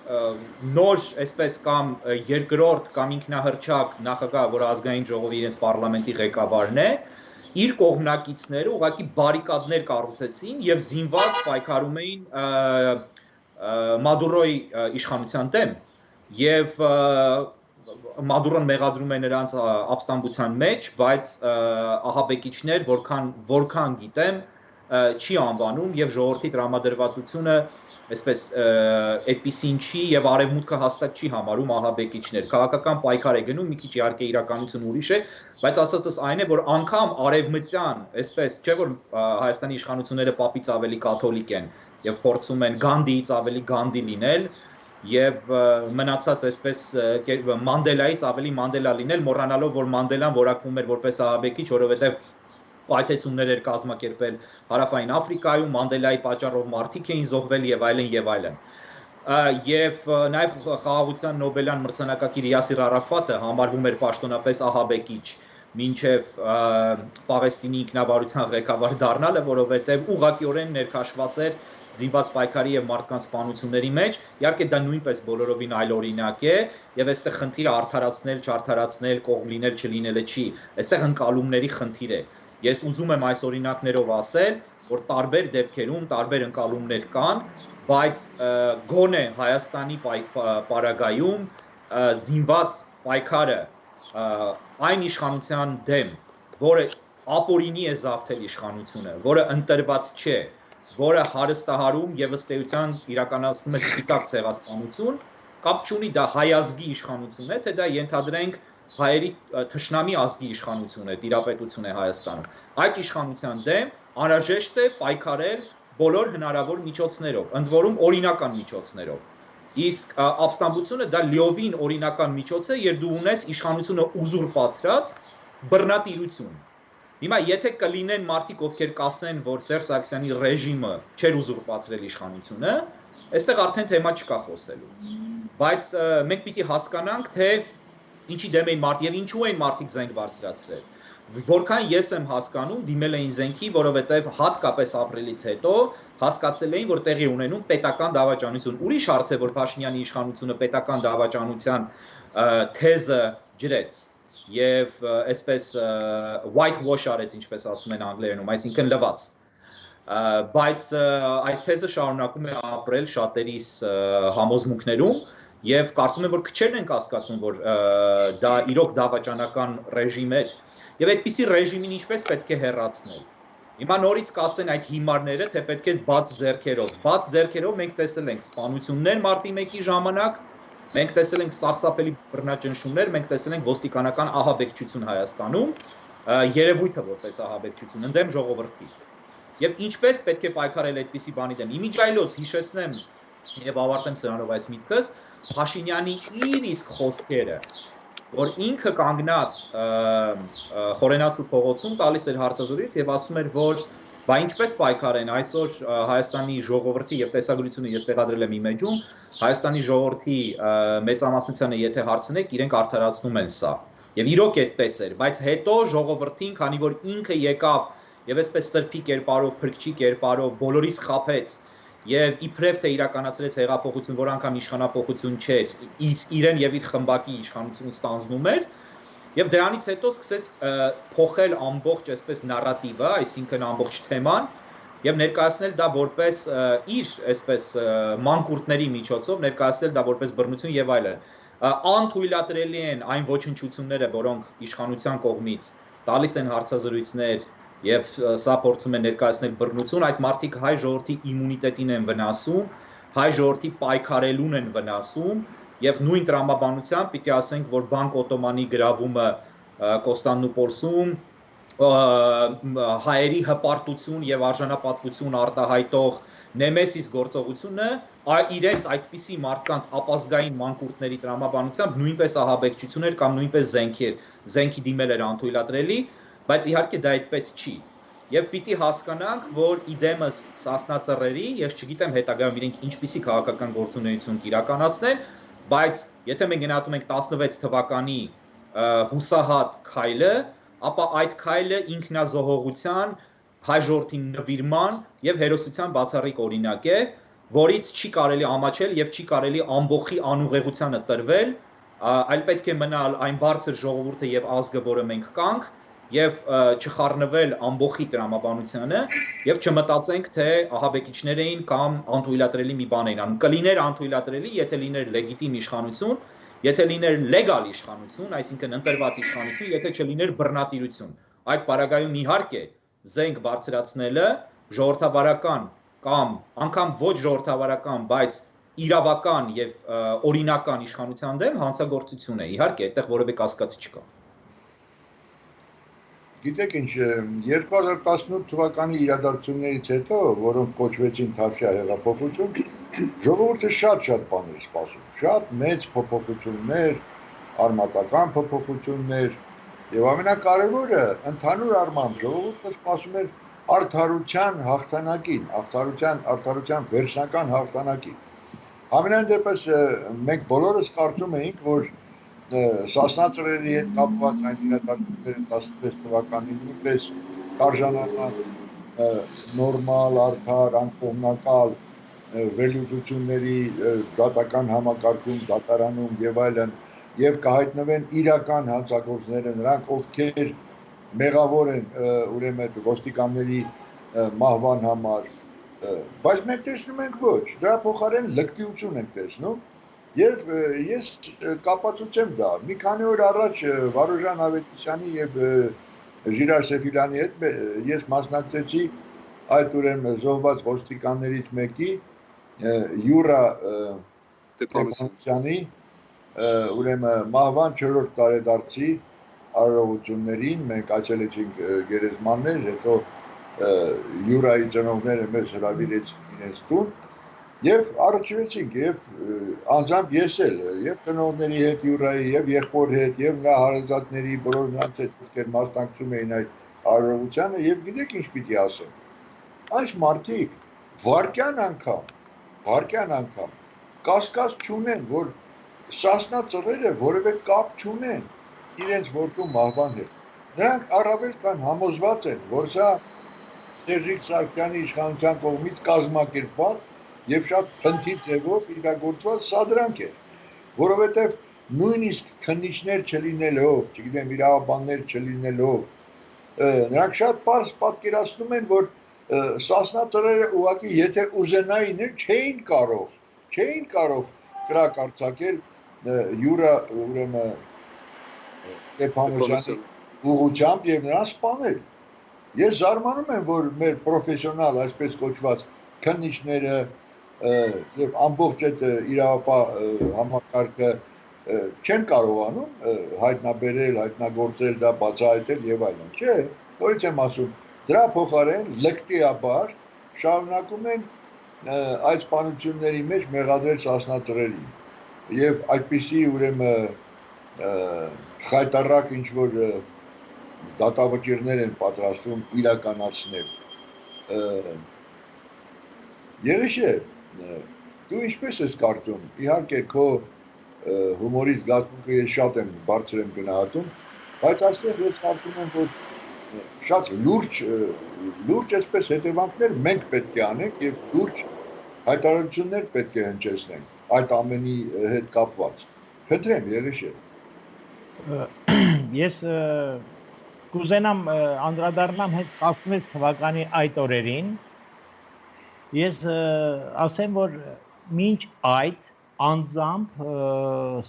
նոր, այսպես կամ երկրորդ կամ ինքնահռչակ նախագահ, որ ազգային ժողովի իրենց պարլամենտի ղեկավարն է, իր կողմնակիցները ուղղակի բարիկադներ կառուցեցին եւ զինված պայքարում էին Մադուրոյի իշխանության դեմ եւ Մադուրոն մեղադրում է նրանց ապստամբության մեջ, բայց ահաբեկիչներ որքան գիտեմ չի անվանում եւ ժողովրդի տրամադրվածությունը այսպես այդպիսին չի եւ արևմուտքը հաստատ չի համարում ահաբեկիչներ։ Քաղաքական պայքար է գնում, մի քիչ իհարկե իրականությունը ուրիշ է, բայց ասածս այն է, որ անգամ արևմտյան, այսպես չէ որ Հայաստանի իշխանությունները պապից ավելի կաթոլիկ են եւ փորձում են Գանդիից ավելի Գանդի լինել եւ մնացած այսպես Մանդելայից ավելի Մանդելա լինել, մոռանալով որ Մանդելան որակվում էր որպես ահաբեկիչ, որովհետեւ պայթեցումներ էր կազմակերպել Հարավային Աֆրիկայում, Մանդելայի պատճառով մարդիկ էին զոհվել եւ այլն եւ այլն։ Եվ նաեւ խաղաղության Նոբելյան մրցանակակիր Յասիր Արաֆատը համարվում էր պաշտոնապես ահաբեկիչ մինչև Պաղեստինի ինքնավարության ղեկավար դառնալը, որովհետև ուղղակիորեն ներքաշված էր զինված պայքարի եւ մարդկանց սպանությունների մեջ, իհարկե դա նույնպես բոլորովին այլ օրինակ է, եւ այստեղ խնդիրը արդարացնել, չարդարացնել, կողմ լինել, չլինելը չի, այստեղ ընկալումների խնդիր է։ Ես ուզում եմ այս օրինակներով ասել, որ տարբեր դեպքերում տարբեր ընկալումներ կան, բայց գոնե Հայաստանի պարագայում զինված պայքարը այն իշխանության դեմ, որը ապօրինի է զավթել իշխանությունը, որը ընտրված չէ, որը հարստահարում եւ ըստ էության իրականացնում է սպիտակ ցեղասպանություն, կապ չունի դա հայ ազգի իշխանություն է, թե դա ենթադրենք հայերի թշնամի ազգի իշխանություն է, տիրապետություն է Հայաստանում։ Այդ իշխանության դեմ անհրաժեշտ է պայքարել բոլոր հնարավոր միջոցներով, ընդ որում օրինական միջոցներով։ Իսկ ապստամբությունը դա լիովին օրինական միջոց է, երբ դու ունես իշխանությունը ուզուրպացրած բռնատիրություն։ Հիմա եթե կլինեն մարդիկ, ովքեր կասեն, որ Սերժ Սարգսյանի ռեժիմը չէր ուզուրպացրել իշխանությունը, այստեղ արդեն թեմա չկա խոսելու։ Բայց մենք պիտի հասկանանք, թե ինչի դեմ էին մարդիկ եւ ինչու էին մարդիկ զենք բարձրացրել։ Որքան ես եմ հասկանում, դիմել էին զենքի, որովհետեւ հատկապես ապրիլից հետո հասկացել էին, որ տեղի ունենում պետական դավաճանություն։ Ուրիշ հարց է, որ Փաշինյանի իշխանությունը պետական դավաճանության թեզը ջրեց եւ այսպես whitewash արեց, ինչպես ասում են անգլերենում, այսինքն լվաց։ Բայց այդ թեզը շարունակում է ապրել շատերիս համոզմունքներում եւ կարծում եմ, որ քչերն են կասկածում, որ դա իրոք դավաճանական ռեժիմ էր եւ այդպիսի ռեժիմին ինչպես պետք է հեռացնել։ Հիմա նորից կասեն այդ հիմարները, թե պետք է բաց ձեռքերով մենք տեսել ենք սպանություններ մարտի 1-ի ժամանակ, մենք տեսել ենք սարսափելի բռնաճնշումներ, մենք տեսել ենք ոստիկանական ահաբեկչություն Հայաստանում, երևույթը որպես ահաբեկչություն ընդդեմ ժողովրդի։ Եվ ինչպես պետք է պայքարել այդպիսի բանի դեմ։ Իմիջիայլոց հիշեցնեմ եւ ավարտեմ սրանով այս միտքս, Փաշինյանի իր իսկ խոսքերը, որ ինքը կանգնած Խորենացու փողոցում տալիս էր հարցազրույց եւ ասում էր, որ բա ինչպես պայքարեն այսօր Հայաստանի ժողովրդի եւ տեսագրությունը ես տեղադրել եմ իմեջում, Հայաստանի ժողովրդի մեծամասնությանը եթե հարցնեք, իրենք արդարացնում են սա։ Եվ իրոք այդպես էր, բայց հետո ժողովրդին, քանի որ ինքը եկավ եւ այսպես սրբի կերպարով, փրկչի կերպարով բոլորիս խաբեց եւ իբրև թե իրականացրեց հեղափոխություն, որ անգամ իշխանապողություն չէր, իրեն եւ իր խմբակի իշխանություն ստանձնում էր, եւ դրանից հետո սկսեց փոխել ամբողջ այսպես նարատիվը, այսինքն ամբողջ թեման եւ ներկայացնել դա որպես իր այսպես մանկուրտների միջոցով ներկայացնել դա որպես բռնություն եւ այլն։ Անթույլատրելի են այն ոչնչությունները, որոնք իշխանության կողմից տալիս են հարցազրույցներ եւ սա փորձում է ներկայացնել բռնություն, այդ մարդիկ հայ ժողովրդի իմունիտետին են վնասում, հայ ժողովրդի պայքարելուն են վնասում եւ նույն տրամաբանությամբ պիտի ասենք, որ Բանկ Օտոմանի գրավումը Կոստանդնուպոլսում հայերի հպարտություն եւ արժանապատվություն արտահայտող Նեմեսիս գործողությունը իրենց այդպիսի մարդկանց ապազգային մանկուրտների տրամաբանությամբ նույնպես ահաբեկչություն էր կամ նույնպես զենքի դիմել էր անթույլատրելի, բայց իհարկե դա այդպես չի։ Եվ պիտի հասկանանք, որ իդեմս Սասնա ծռերի, ես չգիտեմ հետագայում իրենք ինչպիսի քաղաքական գործունեություն կիրականացնեն, բայց եթե մենք գնահատում ենք 16 թվականի հուսահատ քայլը, ապա այդ քայլը ինքնազոհողության, հայ ժողովրդի նվիրման եւ հերոսության բացառիկ օրինակ է, որից չի կարելի ամաչել եւ չի կարելի ամբողջի անուղեղությանը տրվել, այլ պետք է մնալ այն բարձր ժողովուրդը եւ ազգը, որը մենք կանք, եւ չխառնվել ամբողջի տրամաբանությանը եւ չմտածենք, թե ահաբեկիչներ էին կամ անթույլատրելի մի բան էին անում։ Կլիներ անթույլատրելի, եթե լիներ լեգիտիմ իշխանություն, եթե լիներ լեգալ իշխանություն, այսինքն ընտրված իշխանություն, եթե չլիներ բռնատիրություն։ Այդ պարագայում իհարկե զենք բարձրացնելը ժողովրդավարական կամ անգամ ոչ ժողովրդավարական, բայց իրավական եւ օրինական իշխանության դեմ հանցագործություն է։ Իհարկե, այդտեղ որևէ կասկած չկա։ Գիտեք ինչ, 2018 թվականի իրադարձություններից հետո, որոնք կոչվեցին Թավշյա հեղափոխություն, ժողովուրդը շատ բաներ սպասում, շատ մեծ փոփոխություններ, արմատական փոփոխություններ, եւ ամենակարևորը, ընդհանուր առմամբ ժողովուրդը սպասում էր արդարության հաղթանակին, արդարության վերջնական հաղթանակին։ Համենայն դեպս մենք բոլորս կարծում էինք, որ Սասնա ծռերի հետ կապված այն իրադարձությունները 16 թվականին նույնպես կարժանանան նորմալ, արդար, անկողմնակալ վերլուծությունների դատական համակարգում, դատարանում եւ այլն եւ կհայտնվեն իրական հանցագործները, նրանք ովքեր մեղավոր են ուրեմն այդ ոստիկանների մահվան համար, բայց մենք տեսնում ենք ոչ, դրա փոխարեն լկտիություն ենք տեսնում եւ ես կապացուցեմ դա։ Մի քանի օր առաջ Վարուժան Ավետիսյանի եւ Ժիրայր Սեֆիլյանի հետ ես մասնակցեցի այդ ուրեմն զոհված ոստիկաններից մեկի Յուրա Տեփանոսյանի ուրեմն մահվան 4-րդ տարեդարձի արարողություններին մենք այցելեցինք գերեզմաններ, հետո Յուրայի ծնողները մեզ հրավիրեցին իրենց տուն եւ առնչվեցինք եւ անձամբ ես էլ եւ ծնողների հետ Յուրայի եւ եղբոր հետ եւ նրա հարազատների բոլոր նրանց հետ ովքեր մասնակցում էին այդ արարողությանը եւ գիտեք ինչ պիտի ասեմ այս մարդիկ վարկյան անգամ կասկած չունեն որ Սասնա ծռերը որևէ կապ չունեն իրենց որդու մահվան հետ նրանք առավել քան համոզված են որ սա Սերժիկ Սարգսյանի իշխանության կողմից կազմակերպված եւ շատ փնթի ձևով իրագործված սադրանք էր, որովհետեւ նույնիսկ քննիչներ չլինելով, չգիտեմ, իրավաբաններ չլինելով, նրանք շատ պարզ պատկերացնում են, որ Սասնա ծռերը ուղղակի եթե ուզենային էլ չէին կարող կրակ արձակել Յուրա ուրեմն Ստեփանոսյանի ուղղությամբ եւ նրան սպանել։ Ես զարմանում եմ, որ մեր պրոֆեսիոնալ, այսպես կոչված քննիչները եւ ամբողջ այդ իրավապահ համակարգը չեն կարողանում հայտնաբերել, հայտնագործել դա բացահայտել եւ այլն, չէ, որից եմ ասում, դրա փոխարեն լկտիաբար շարունակում են այդ սպանությունների մեջ մեղադրել Սասնա ծռերին եւ այդպիսի ուրեմն խայտարակ ինչ որ դատավճիռներ են պատրաստում իրականացնել Եղիշե դու ինչպես ես կարծում իհարկե քո հումորից գաղտնիքը ես շատ եմ բարձր եմ գնահատում բայց այստեղ ես կարծում եմ որ շատ լուրջ այսպես հետևանքներ մենք պետք է անենք եւ լուրջ հայտարարություններ պետք է հնչեցնենք այդ ամենի հետ կապված խնդրեմ Եղիշե Ես կուզենամ անդրադառնամ հենց 16 թվականի այդ օրերին ես ասեմ որ մինչ այդ անձամբ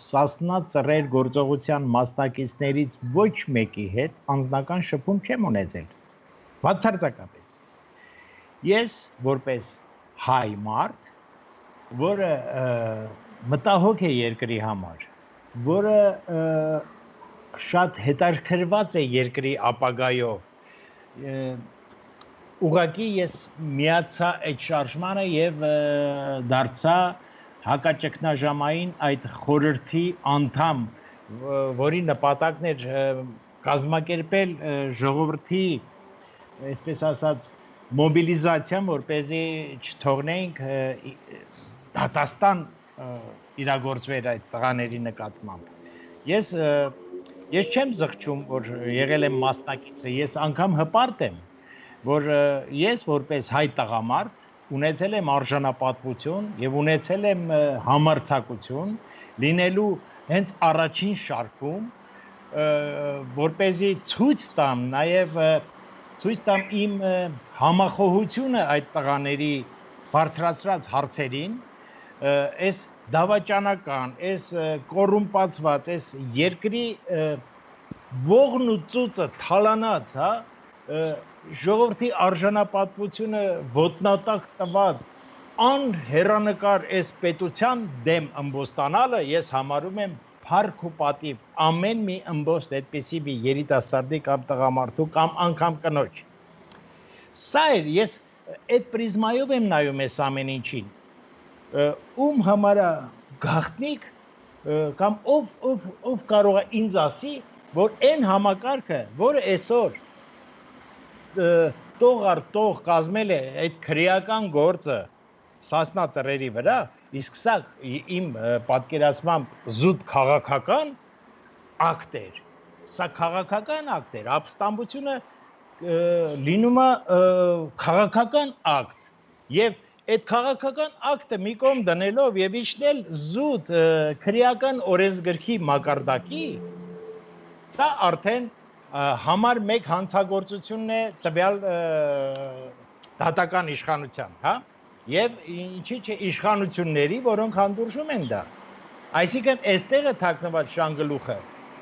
Սասնա ծռեր գործողության մասնակիցներից ոչ մեկի հետ անձնական շփում չեմ ունեցել բացարձակապես ես որպես հայ մարդ որը մտահոգ է երկրի համար որը շատ հետաքրքրված է երկրի ապագայով ուղղակի ես միացա այդ շարժմանը եւ դարձա հակաճգնաժամային այդ խորհրդի անդամ որի նպատակն էր կազմակերպել ժողովրդի այսպես ասած մոբիլիզացիան որպեսզի չթողնենք դատաստան իրագործվեր այդ տղաների նկատմամբ ես չեմ զղջում որ եղել եմ մասնակիցը ես անգամ հպարտ եմ որ ես որպես հայ տղամարդ ունեցել եմ արժանապատվություն եւ ունեցել եմ համարձակություն լինելու հենց առաջին շարքում որպեսզի ցույց տամ նաեւ ցույց տամ իմ համախոհությունը այդ տղաների բարձրացրած հարցերին այս դավաճանական այս կոռումպացված այս երկրի ողն ու ծուծը թալանած հա ժողովրդի արժանապատվությունը ոտնատակ տված անհեռանկար այս պետության դեմ ըմբոստանալը ես համարում եմ փառք ու պատիվ ամեն մի ըմբոստ այդպիսի մի երիտասարդի կամ տղամարդու կամ անգամ կնոջ սա էր ես այդ պրիզմայով եմ նայում այս ամեն ինչին ում համար է գաղտնիք կամ ով կարող է ինձ ասի որ այն համակարգը որը այսօր տող առ տող կազմել է այդ քրեական գործը Սասնա ծռերի վրա իսկ սա իմ պատկերացմամբ զուտ քաղաքական ակտ էր սա քաղաքական ակտ էր ապստամբությունը լինում է քաղաքական ակտ եւ այդ քաղաքական ակտը մի կողմ դնելով եւ իջնել զուտ քրեական օրենսգրքի մակարդակի սա արդեն համար 1 հանցագործությունն է տվյալ դատական իշխանության, հա եւ ինչի՞ չէ իշխանությունների, որոնք հանդուրժում են դա այսինքն այստեղ է թաքնված շանգլուխը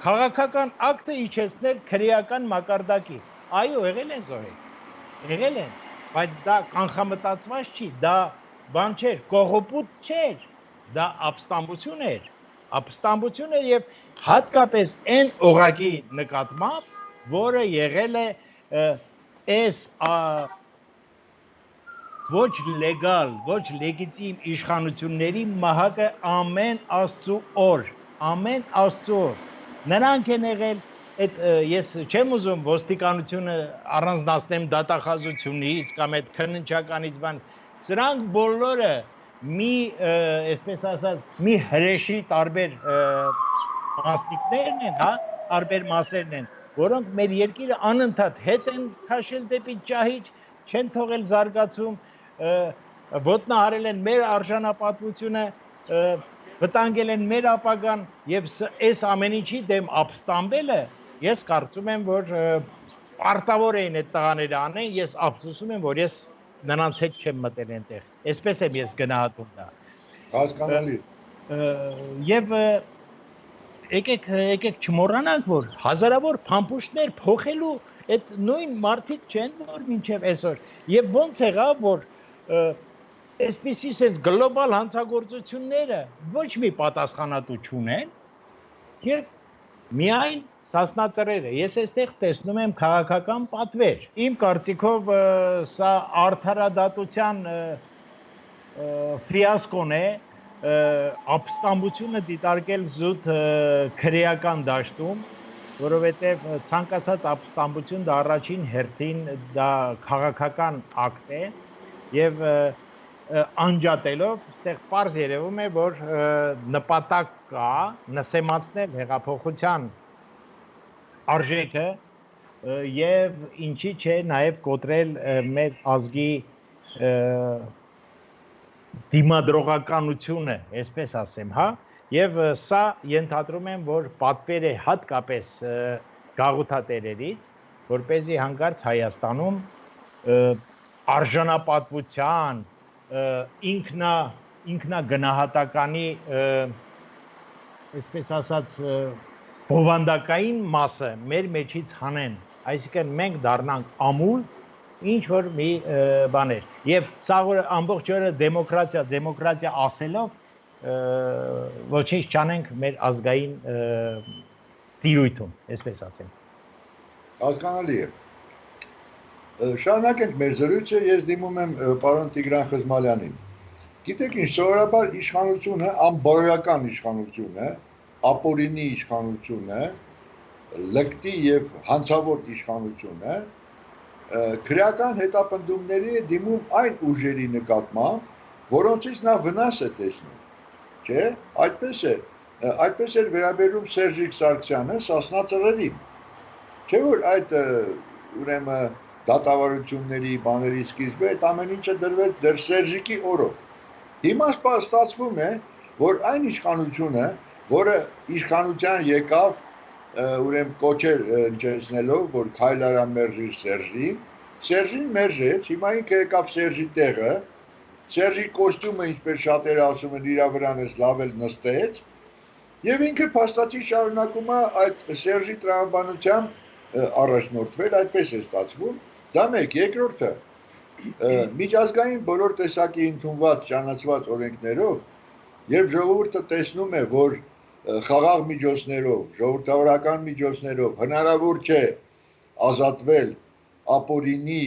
քաղաքական ակտը իջեցնել քրեական մակարդակի այո եղել են զոհեր եղել են բայց դա կանխամտածված չի դա բան չէր կողոպուտ չէր դա ապստամբություն էր եւ հատկապես այն օղակի նկատմամբ որը եղել է այս ոչ լեգալ, ոչ լեգիտիմ իշխանությունների մահակը ամեն աստծու օր, նրանք են եղել, ես չեմ ուզում ոստիկանությունը առանձնացնեմ դատախազությունից կամ այդ քննչականից բան, սրանք բոլորը մի, այսպես ասած, մի հրեշի տարբեր մասնիկներն են, հա, տարբեր մասերն են, որոնք մեր երկիրը անընդհատ հետ են քաշել դեպի ճահիճ, չեն թողել զարգացում, ոտնահարել են մեր արժանապատվությունը, վտանգել են մեր ապագան եւ այս ամեն ինչի դեմ ապստամբելը ես կարծում եմ որ պարտավոր էին այդ տղաները անեն ես ափսոսում եմ որ ես նրանց հետ չեմ մտել այնտեղ այսպես եմ ես գնահատում դա հասկանալի եւ եկեք չմոռանանք որ հազարավոր փամփուշտներ փոխելու այդ նույն մարդիկ չեն որ մինչև այսօր եւ ոնց եղավ որ այսպիսի sense գլոբալ հանցագործությունները ոչ մի պատասխանատու չունեն երբ միայն սասնածռերը ես այստեղ տեսնում եմ քաղաքական պատվեր իմ կարծիքով սա արդարադատության ֆիասկոն է ապստամբությունը դիտարկել զուտ քրեական դաշտում որովհետև ցանկացած ապստամբություն դա առաջին հերթին դա քաղաքական ակտ է եւ անջատելով այստեղ պարզ երևում է որ նպատակ կա նսեմացնել հեղափոխության արժեքը եւ ինչի՞ չէ նաեւ կոտրել մեր ազգի դիմադրողականությունը, այսպես ասեմ, հա, եւ սա ենթադրում եմ, որ պատվեր է հատկապես գաղութատերերից, որ เป զի հանկարծ Հայաստանում արժանապատվության ինքնագնահատականի այսպես ասած բովանդակային մասը մեր մեջից հանեն, այսինքն մենք դառնանք ամուլ ինչ որ մի բան էր եւ սա որ ամբողջ օրը դեմոկրատիա ասելով ոչինչ չանենք մեր ազգային տիրույթում այսպես ասեմ հասկանալի է շարունակենք մեր զրույցը ես դիմում եմ պարոն Տիգրան Խզմալյանին գիտեք ինչ սովորաբար իշխանությունը անբարոյական իշխանություն է ապօրինի իշխանություն է լկտի եւ հանցավոր իշխանություն է քրեական հետապնդումների է դիմում այն ուժերի նկատմամբ, որոնցից նա վնաս է տեսնում, չէ, այդպես էր վերաբերում Սերժիկ Սարգսյանը Սասնա ծռերին, չէ որ այդ ուրեմն դատավարությունների, բաների սկիզբը այդ ամեն ինչը դրվեց դեռ Սերժիկի օրոք, հիմա ստացվում է, որ այն իշխանությունը, որը իշխանության եկավ ուրեմն կոչեր ընչեցնելով, որ քայլ արա մերժիր Սերժին մերժեց, հիմա ինքը եկավ Սերժի տեղը, Սերժի կոստյումը, ինչպես շատերը ասում են, իր վրա լավ էլ նստեց, եւ ինքը փաստացի շարունակում է այդ Սերժի տրամաբանությամբ առաջնորդվել, այդպես է ստացվում, դա մեկ, երկրորդը միջազգային բոլոր տեսակի ընդունված ճանաչված օրենքներով, երբ ժողովուրդը տեսնում է, որ խաղաղ միջոցներով, ժողովրդավարական միջոցներով հնարավոր չէ ազատվել ապօրինի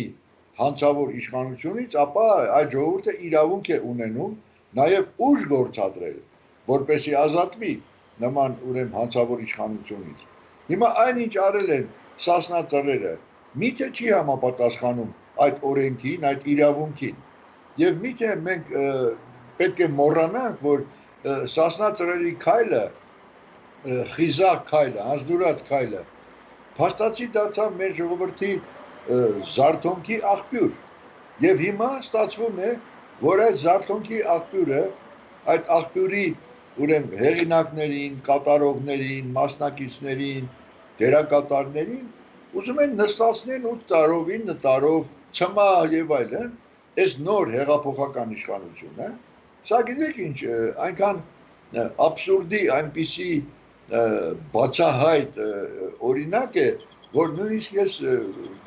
հանցավոր իշխանությունից, ապա այդ ժողովուրդը իրավունք է ունենում նաև ուժ գործադրել, որպեսզի ազատվի նման ուրեմն հանցավոր իշխանությունից։ Հիմա այնինչ արել են Սասնա ծռերը, միթե չի համապատասխանում այդ օրենքին, այդ իրավունքին։ Եվ միթե մենք պետք է մոռանանք, որ Սասնա ծռերի քայլը խիզախ քայլը, անձնուրաց քայլը, փաստացի դարձավ մեր ժողովրդի զարթոնքի աղբյուր։ Եվ հիմա ստացվում է, որ այդ զարթոնքի աղբյուրը, այդ աղբյուրի ուրեմն հեղինակներին, կատարողներին, մասնակիցներին, դերակատարներին ուզում են նստացնեն 8 տարով, 9 տարով, ցմա եւ այլն, այս նոր հեղափոխական իշխանությունը, սա գիտեք ինչ, այնքան աբսուրդի այնպիսի բացահայտ օրինակ է, որ նույնիսկ ես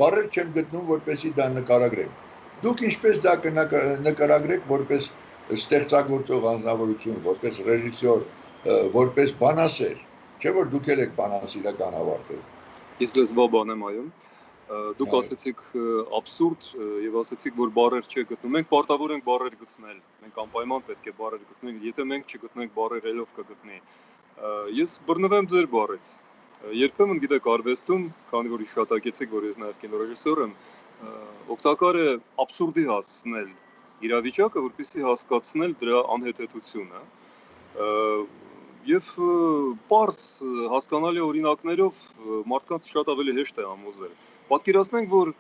բառեր չեմ գտնում, որպեսզի դա նկարագրեմ։ Դուք ինչպես դա կնկարագրեք որպես ստեղծագործող անձնավորություն, որպես ռեժիսոր, որպես բանասեր, չէ՞ որ դուք եք բանասիրական ավարտել։ Ես լեզվա բան եմ այո։ Դուք ասացիք աբսուրդ եւ ասացիք, որ բառեր չեք գտնում։ Մենք պարտավոր ենք բառեր գտնել։ Մենք անպայման պետք է բառեր գտնենք, եթե մենք չգտնենք բառեր, ելով կգտնի։ Ես բռնվեմ ձեր բառից։ Երբեմն գիտեք արվեստում, քանի որ հիշատակեցիք, որ ես նաև կինոռեժիսոր եմ, օգտակար է աբսուրդի հասցնել իրավիճակը, որպեսզի հասկացնել դրա անհետեթությունը։ Եվ պարզ հասկանալի օրինակներով մարդկանց շատ ավելի հեշտ է համոզել։ Պատկերացնենք, որ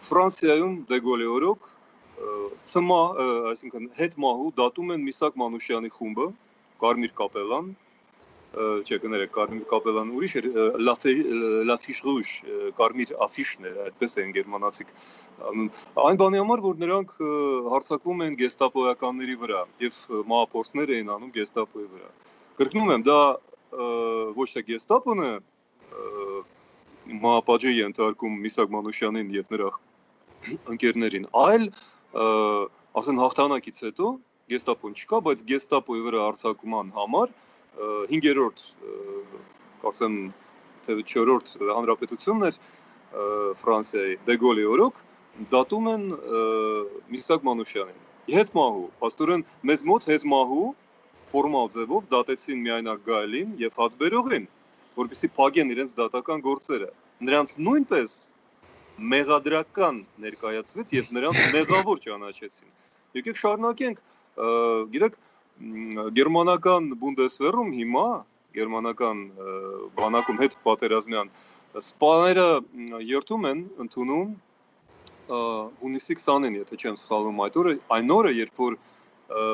Ֆրանսիայում Դեգոլի օրոք ցմա, այսինքն հետմահու դատում են Միսակ Մանուշյանի խումբը, Կարմիր կապելան, չէ, կներեք, Կարմիր կապելան ուրիշ էր, L'Affiche Rouge, Կարմիր աֆիշն էր, այդպես են գերմանացիք անում։ Այն բանի համար, որ նրանք հարձակվում են գեստապոյականների վրա եւ մահափորձներ էին անում գեստապոյի վրա։ Կրկնում եմ, դա ոչ թե գեստապոն է մահապատժի ենթարկում Միսակ Մանուշյանին եւ նրա ընկերներին, այլ ասեն հաղթանակից հետո գեստապոն չկա, բայց գեստապոյի վրա հարձակման համար 5-րդ, ասեմ, թե 4-րդ հանրապետությունն էր Ֆրանսիայի Դեգոլի օրոք դատում են Միսակ Մանուշյանին։ Հետմահու, աստորեն մեզ մոտ հետմահու ֆորմալ ձևով դատեցին միայնակ Գայլին եւ հացբերողին, որպեսզի փակեն իրենց դատական գործերը։ Նրանց նույնպես մեղադրական ներկայացվեց եւ նրանց մեղավոր ճանաչեցին։ Եկեք շարունակենք, գիտեք, գերմանական Բունդեսվերում հիմա, գերմանական բանակում հետ պատերազմյան սպաները երթում են ընդունում հունիսի 20-ին, եթե չեմ սխալվում այդ օրը, այն օրը, երբ որ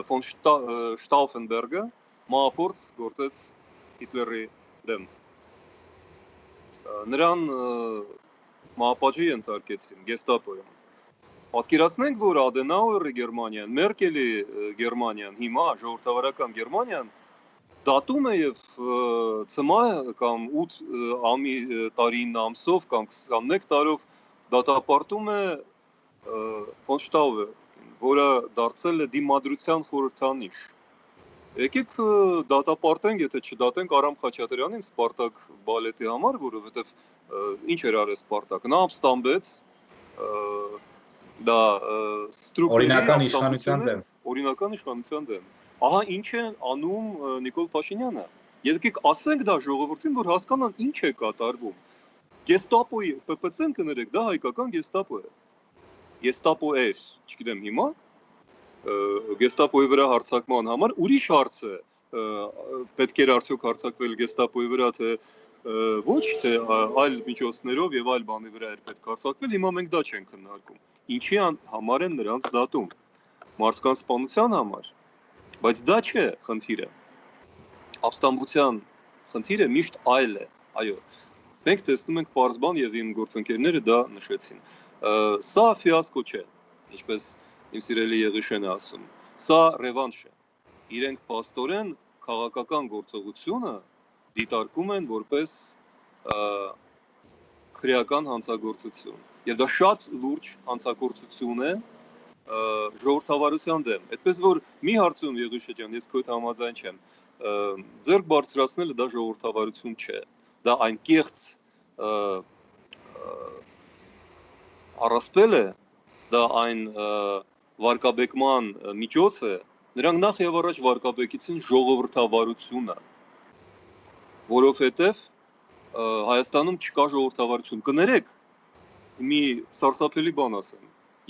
ֆոն Շտաուֆենբերգը մահափորձ գործեց Հիտլերի դեմ։ Նրան մահապատժի ենթարկեցին գեստապոյում։ Պատկերացնենք, որ Ադենաուերը Գերմանիան, Մերկելի Գերմանիան, հիմա ժողովրդավարական Գերմանիան դատում է եւ ցմա կամ 8 տարին ամսով կամ 21 տարով դատապարտում է ֆոն Շտաուը, որը դարձել է դիմադրության խորհրդանիշ։ Եկեք դատապարտենք, եթե չդատենք Արամ Խաչատրյանին Սպարտակ բալետի համար, որովհետեւ ինչ էր արել Սպարտակը, նա ապստամբեց դա օրինական իշխանության դեմ։ Օրինական իշխանության դեմ։ Ահա ինչ է անում Նիկոլ Փաշինյանը։ Եկեք ասենք դա ժողովրդին, որ հասկանան ինչ է կատարվում։ Գեստապոյի ՊՊՑ-ն կներեք, դա հայկական գեստապո է։ Գեստապո էր, չգիտեմ հիմա, գեստապոյի վրա հարձակման համար ուրիշ հարց է, պետք էր արդյոք հարձակվել գեստապոյի վրա, թե ոչ, թե այլ միջոցներով եւ այլ բանի վրա էր պետք հարձակվել, հիմա մենք դա չենք քննարկում։ Ինչի համար են նրանց դատում։ Մարդկանց սպանության համար, բայց դա չէ խնդիրը։ Ապստամբության խնդիրը միշտ այլ է, այո։ Մենք տեսնում ենք պարզ բան եւ իմ գործընկերները դա նշեցին։ Սա ֆիասկո չէ, ինչպես իմ սիրելի Եղիշենը ասում։ Սա ռևանշ է։ Իրենք փաստորեն քաղաքական գործողությունը դիտարկում են որպես քրեական հանցագործություն։ Եվ դա շատ լուրջ հանցագործություն է ժողովրդավարության դեմ։ Այդպես որ մի հարցում Եղիշե ջան, ես քո հետ համաձայն չեմ։ Ձեռք բարձրացնելը դա ժողովրդավարություն չէ։ Դա այն կեղծ առասպել է, դա այն վարկաբեկման միջոց է։ Նրանք նախ եւ առաջ վարկաբեկեցին ժողովրդավարությունը, որովհետեւ Հայաստանում չկա ժողովրդավարություն։ Կներեք, մի սարսափելի բան ասեմ։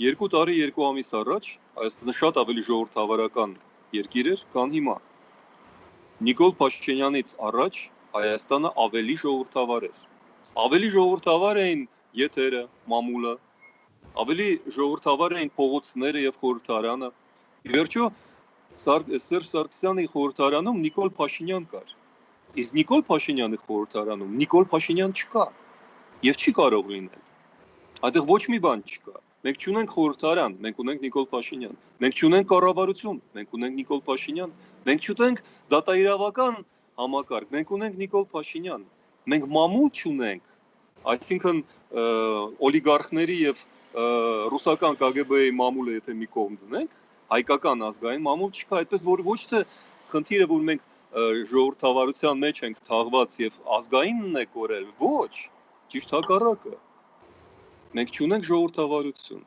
2 տարի 2 ամիս առաջ Հայաստանը շատ ավելի ժողովրդավարական երկիր էր, քան հիմա։ Նիկոլ Փաշինյանից առաջ Հայաստանը ավելի ժողովրդավար էր։ Ավելի ժողովրդավար էին եթերը, մամուլը, ավելի ժողովրդավար էին փողոցները եւ խորհրդարանը։ Ի վերջո Սերժ Սարգսյանի խորհրդարանում Նիկոլ Փաշինյան կար։ Իսկ Նիկոլ Փաշինյանի խորհրդարանում Նիկոլ Փաշինյան չկա եւ չի կարող լինել։ Այդտեղ ոչ մի բան չկա։ Մենք չունենք խորհրդարան, մենք ունենք Նիկոլ Փաշինյան։ Մենք չունենք կառավարություն, մենք ունենք Նիկոլ Փաշինյան։ Մենք չունենք դատաիրավական համակարգ, մենք ունենք Նիկոլ Փաշինյան։ Մենք մամուլ չունենք, այսինքն օլիգարխների եւ ռուսական KGB-ի մամուլը եթե մի կողմ դնենք, հայկական ազգային մամուլ չկա, այդպես որ ոչ թե խնդիրը որ մենք ժողովրդավարության մեջ ենք թաղված եւ ազգայինն է կորել, ոչ, ճիշտ հակառակը։ Մենք չունենք ժողովրդավարություն։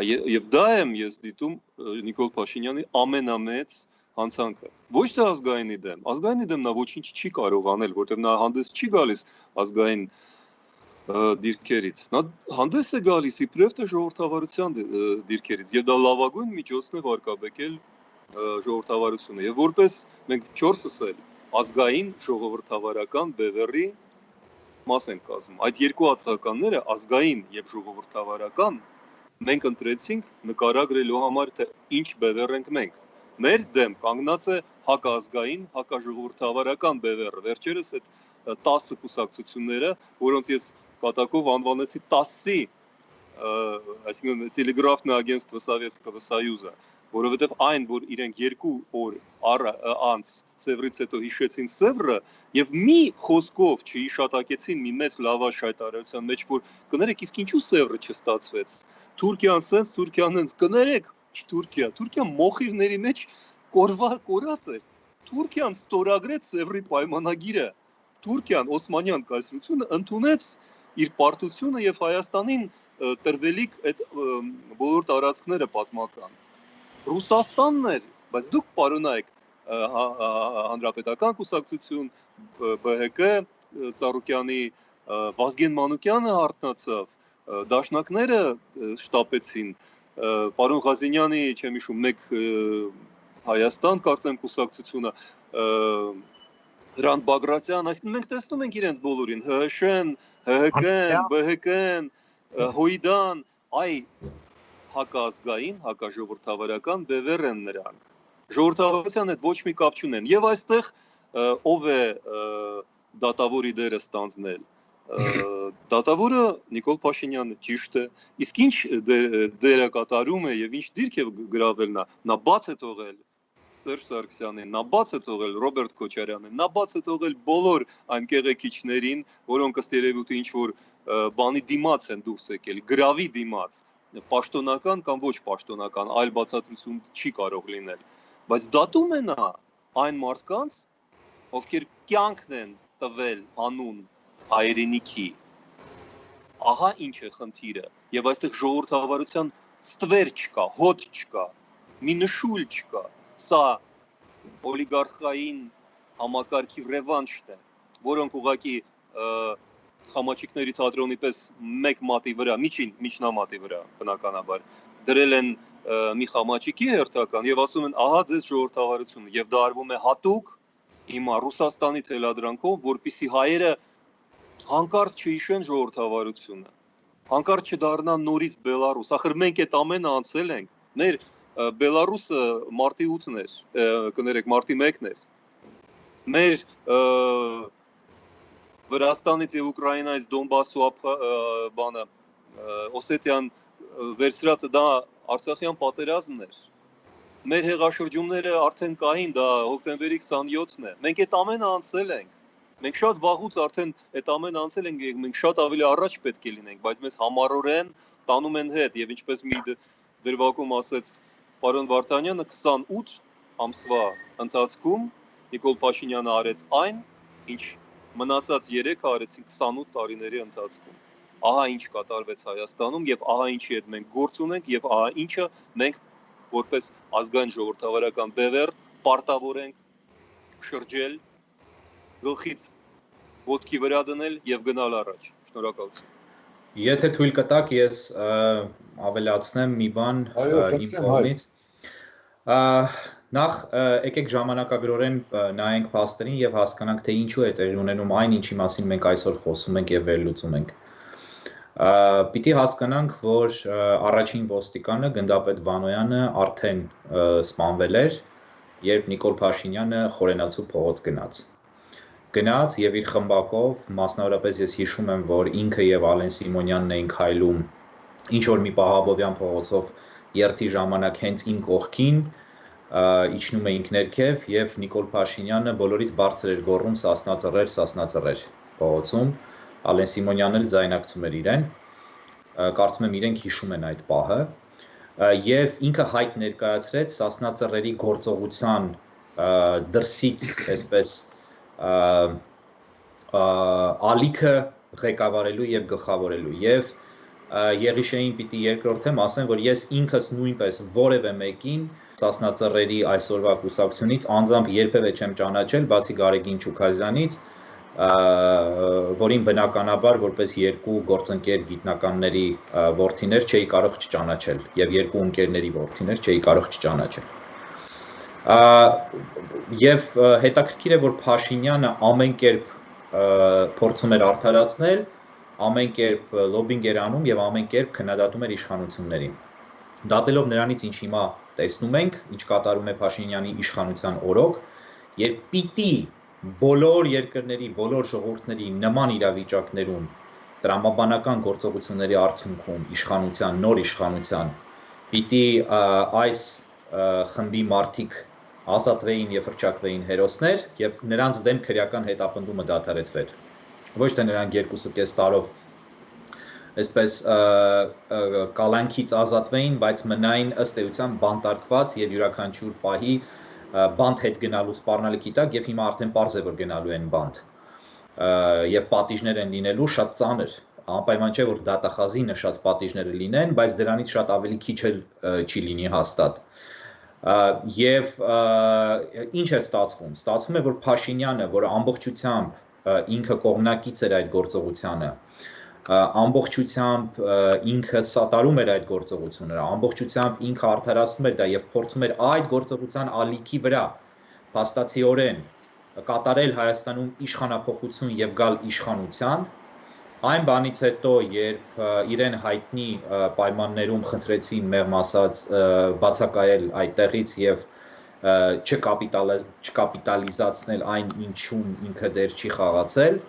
Եվ դա եմ ես դիտում Նիկոլ Փաշինյանի ամենամեծ հանցանքը։ Ոչ թե ազգայինի դեմ նա ոչինչ չի կարող անել, որտեղ նա հանդես չի գալիս ազգային դիրքերից։ Նա հանդես է գալիս իբրև թե ժողովրդավարության դիրքերից, եւ դա լավագույն միջոցն է վարկաբեկել ժողովրդավարությունը։ Եվ որպես մենք 4-ս էլ ազգային ժողովրդավարական բևեռի մաս են կազմում։ Այդ երկու հատկանները ազգային եւ ժողովրդավարական մենք ընտրեցինք նկարագրելու համար թե ինչ բևեռ ենք մենք։ Մեր դեմ կանգնած է հակազգային, հակաժողովրդավարական բևեռը։ Վերջերս այդ 10 կուսակցությունները, որոնց ես կատակով անվանեցի 10-ի, այսինքն Телеграфное агентство Советского Союза, որովհետև այն, որ իրենք 2 օր անց Սևրից հետո հիշեցին Սևրը եւ մի խոսքով չհիշատակեցին մի մեծ լավաշ հայտարարության մեջ, որ կներեք, իսկ ինչու Սևրը չստացվեց։ Թուրքիան sense, Թուրքիան sense, կներեք, Թուրքիան մոխիրների մեջ կորած է։ Թուրքիան ստորագրեց Սևրի պայմանագիրը։ Թուրքիան Օսմանյան կայսրությունը ընդունեց իր պարտությունը եւ Հայաստանին տրվելիք այդ բոլոր տարածքները պատմական։ Ռուսաստանն էր, բայց դուք պարոնայք հանրապետական կուսակցություն, ԲՀԿ, Ծառուկյանի, Վազգեն Մանուկյանը հարթնացավ, դաշնակները շտապեցին, պարոն Ղազինյանի, չեմ հիշում, մեկ Հայաստան կարծեմ կուսակցությունը, Հրանտ Բագրատյան, այսինքն մենք տեսնում ենք իրենց բոլորին, ՀՀՇ-ն, ՀՀԿ-ն, ԲՀԿ-ն, Հույդան, այ հակազգային, հակաժողովրդավարական բևեռ են նրանք։ Ժողովրդավարության հետ ոչ մի կապ չունեն։ Եվ այստեղ ով է դատավորի դերը ստանձնել։ Դատավորը Նիկոլ Փաշինյանը, ճիշտ է։ Իսկ ինչ դերը կատարում է եւ ինչ դիրք է գրավել նա բաց է թողել Սերժ Սարգսյանին, նա բաց է թողել Ռոբերտ Քոչարյանին, նա բաց է թողել բոլոր այն կեղեքիչներին, որոնք ըստ երևույթի ինչ որ բանի դիմաց են դուրս եկել, գրավի դիմաց, պաշտոնական կամ ոչ պաշտոնական, այլ բացատրություն չի կարող լինել, բայց դատում է նա այն մարդկանց, ովքեր կյանքն են տվել անուն հայրենիքի։ Ահա ինչ է խնդիրը, եւ այստեղ ժողովրդավարության ստվեր չկա, հոտ չկա, մի նշույլ չկա, սա օլիգարխային համակարգի ռևանշն է, որոնք ուղղակի խամաչիկների թատրոնի պես մեկ մատի վրա, միջնամատի վրա բնականաբար դրել են մի խամաչիկի հերթական եւ ասում են ահա ձեզ ժողովրդավարությունը եւ դա արվում է հատուկ հիմա Ռուսաստանի թելադրանքով, որպիսի հայերը հանկարծ չհիշեն ժողովրդավարությունը, հանկարծ չդառնան նորից Բելարուս, ախր մենք այդ ամենը անցել ենք, մեր Բելարուսը մարտի 8-ն էր, կներեք մարտի 1-ն էր, մեր Վրաստանից եւ Ուկրաինայից Դոնբասու բանը Օսետիան վերցրածը դա Արցախյան պատերազմն էր, մեր հեղաշրջումները արդեն կային, դա հոկտեմբերի 27-ն է, մենք այդ ամենը անցել ենք, մենք շատ վաղուց արդեն այդ ամենը անցել ենք, մենք շատ ավելի առաջ պետք է լինենք, բայց մեզ համառորեն տանում են հետ եւ ինչպես մի դրվագում ասեց պարոն Վարդանյանը 28 ամսվա ընթացքում Նիկոլ Փաշինյանը արեց այն, ինչ մնացած 3-ը արեցին 28 տարիների ընթացքում։ Ահա ինչ կատարվեց Հայաստանում եւ ահա ինչի հետ մենք գործ ունենք եւ ահա ինչը մենք որպես ազգային ժողովրդավարական բևեռ պարտավոր ենք շրջել, գլխից ոտքի վրա դնել եւ գնալ առաջ։ Շնորհակալություն։ Եթե թույլ կտաք, ես ավելացնեմ մի բան իմ կողմից։ Նախ եկեք ժամանակագրորեն նայենք փաստերին եւ հասկանանք թե ինչու է տեղի ունենում այն ինչի մասին մենք այսօր խոսում ենք եւ վերլուծում ենք։ Պիտի հասկանանք, որ առաջին ոստիկանը Գնդապետ Վանոյանը արդեն սպանվել էր, երբ Նիկոլ Փաշինյանը Խորենացու փողոց գնաց եւ իր խմբակով, մասնավորապես ես հիշում եմ, որ ինքը եւ Ալեն Սիմոնյանն էին քայլում ինչ որ մի Պահաբովյան փողոցով երթի ժամանակ հենց իմ կողքին իջնում էինք ներքև եւ Նիկոլ Փաշինյանը բոլորից բարձր էր գոռում Սասնա փողոցում, Ալեն Սիմոնյանն էլ ձայնակցում էր իրեն, կարծում եմ իրենք հիշում են այդ պահը, եւ ինքը հայտ ներկայացրեց Սասնա ծռերի գործողության դրսից, այսպես ալիքը ղեկավարելու եւ գլխավորելու եւ Եղիշեին պիտի երկրորդեմ ասեմ, որ ես ինքս նույնպես որևէ մեկին Սասնա ծռերի այսօրվա կուսակցությունից անձամբ երբևէ չեմ ճանաչել, բացի Գարեգին Չուքազյանից, որին բնականաբար որպես երկու գործընկեր գիտնականների որդիներ չէի կարող չճանաչել եւ երկու ընկերների որդիներ չէի կարող չճանաչել։ Եվ հետաքրքիր է, որ Փաշինյանը ամեն կերպ փորձում էր արդարացնել, ամեն կերպ լոբինգ էր անում եւ ամեն կերպ քննադատում էր իշխանություններին։ Դատելով նրանից, ինչ հիմա տեսնում ենք, ինչ կատարում է Փաշինյանի իշխանության օրոք, երբ պիտի բոլոր երկրների, բոլոր ժողովուրդների նման իրավիճակներում տրամաբանական գործողությունների արդյունքում իշխանության, նոր իշխանության, պիտի այս խմբի մարդիկ ազատվեին եւ հռչակվեին հերոսներ եւ նրանց դեմ քրեական հետապնդումը դադարեցվեր։ Ոչ թե նրանք 2.5 տարով այսպես կալանքից ազատվեին, բայց մնային ըստ էության բանտարկված եւ յուրաքանչյուր պահի բանտ հետ գնալու սպառնալիքի տակ եւ հիմա արդեն պարզ է որ գնալու են բանտ եւ պատիժներ են լինելու շատ ծանր, անպայման չէ որ դատախազի նշած պատիժները լինեն, բայց դրանից շատ ավելի քիչ չի լինի հաստատ։ Եվ ինչ է ստացվում։ Ստացվում է, որ Փաշինյանը, որը ամբողջությամբ ինքը կողմնակից էր այդ գործողությանը, ամբողջությամբ ինքը սատարում էր այդ գործողությունները, ամբողջությամբ ինքը արդարացնում էր դա եւ փորձում էր այդ գործողության ալիքի վրա փաստացիորեն կատարել Հայաստանում իշխանափոխություն եւ գալ իշխանության, այն բանից հետո, երբ իրեն հայտնի պայմաններում խնդրեցին մեղմ ասած բացակայել այդտեղից եւ չկապիտալիզացնել այն ինչում ինքը դեր չի խաղացել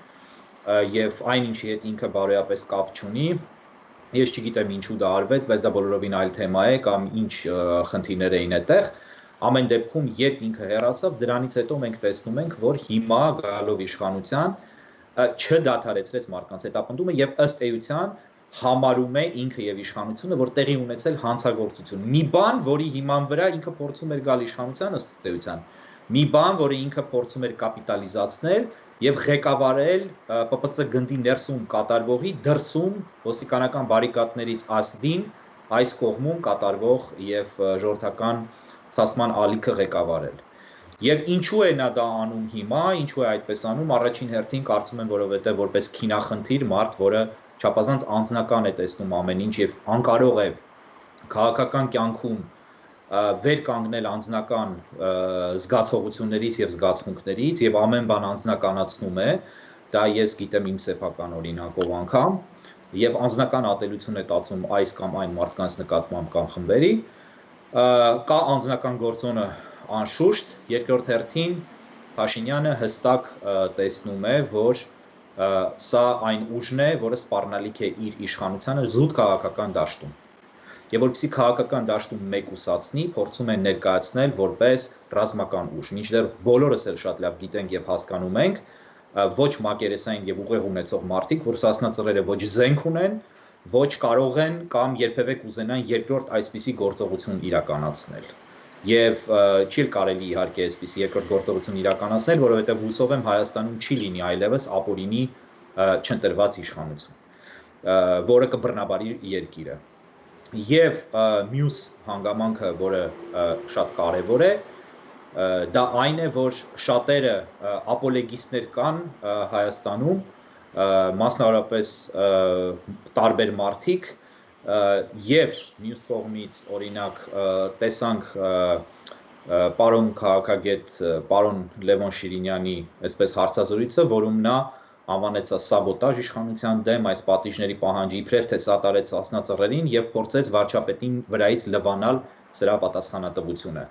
եւ այն ինչի հետ ինքը բարոյապես կապ չունի, ես չգիտեմ ինչու դա արվեց, բայց դա բոլորովին այլ թեմա է կամ ինչ խնդիրներ էին այդտեղ, ամեն դեպքում երբ ինքը հեռացավ, դրանից հետո մենք տեսնում ենք, որ հիմա գալով իշխանության չդադարեցրեց մարդկանց հետապնդումը եւ ըստ էության համարում է ինքը եւ իշխանությունը, որ տեղի ունեցել հանցագործություն։ Մի բան, որի հիման վրա ինքը փորձում էր գալ իշխանության ըստ էության, մի բան, որը ինքը փորձում էր կապիտալիզացնել եւ ղեկավարել ՊՊՑ գնդի ներսում կատարվողի դրսում ոստիկանական բարիկադներից ասդին այս կողմում կատարվող եւ ժողովրդական ցածման ալիքը ղեկավարել։ Եվ ինչու է նա դա անում հիմա, ինչու է այդպես անում, առաջին հերթին կարծում եմ, որովհետեւ որպես քինախնդիր մարդ, որը չափազանց անձնական է տեսնում ամեն ինչ եւ անկարող է քաղաքական կյանքում վեր կանգնել անձնական զգացողություններից եւ զգացմունքներից եւ ամեն բան անձնականացնում է, դա ես գիտեմ իմ սեփական օրինակով անգամ, եւ անձնական ատելություն է տածում այս կամ այն մարդկանց նկատմամբ կամ խմբերի, կա անձնական գործոնը անշուշտ, երկրորդ հերթին Փաշինյանը հստակ տեսնում է, որ սա այն ուժն է, որը սպառնալիք է իր իշխանությանը զուտ քաղաքական դաշտում։ Եվ որպեսզի քաղաքական դաշտում մեկուսացնի, փորձում են ներկայացնել որպես ռազմական ուժ։ Մինչդեռ բոլորս էլ շատ լավ գիտենք եւ հասկանում ենք, ոչ մակերեսային եւ ուղեղ ունեցող մարդիկ, որ Սասնա ծռերը ոչ զենք ունեն, ոչ կարող են կամ երբևէ կուզենան երկրորդ այսպիսի գործողություն իրականացնել։ Եվ չի կարելի իհարկե այսպիսի երկրորդ գործողություն իրականացնել, որովհետեւ հուսով եմ Հայաստանում չի լինի այլևս ապօրինի չընտրված իշխանություն, որը կբռնաբարի երկիրը։ Եվ մյուս հանգամանքը, որը շատ կարևոր է, դա այն է, որ շատերը ապոլոգիստներ կան Հայաստանում, մասնավորապես տարբեր մարդիկ, եւ մյուս կողմից օրինակ տեսանք պարոն քաղաքագետ պարոն Լևոն Շիրինյանի այսպես հարցազրույցը, որում նա անվանեց սաբոտաժ իշխանության դեմ այս պատիժների պահանջի իբրև թե սատարեց հասնածռերին եւ փորձեց վարչապետին վրայից լվանալ սրա պատասխանատվությունը։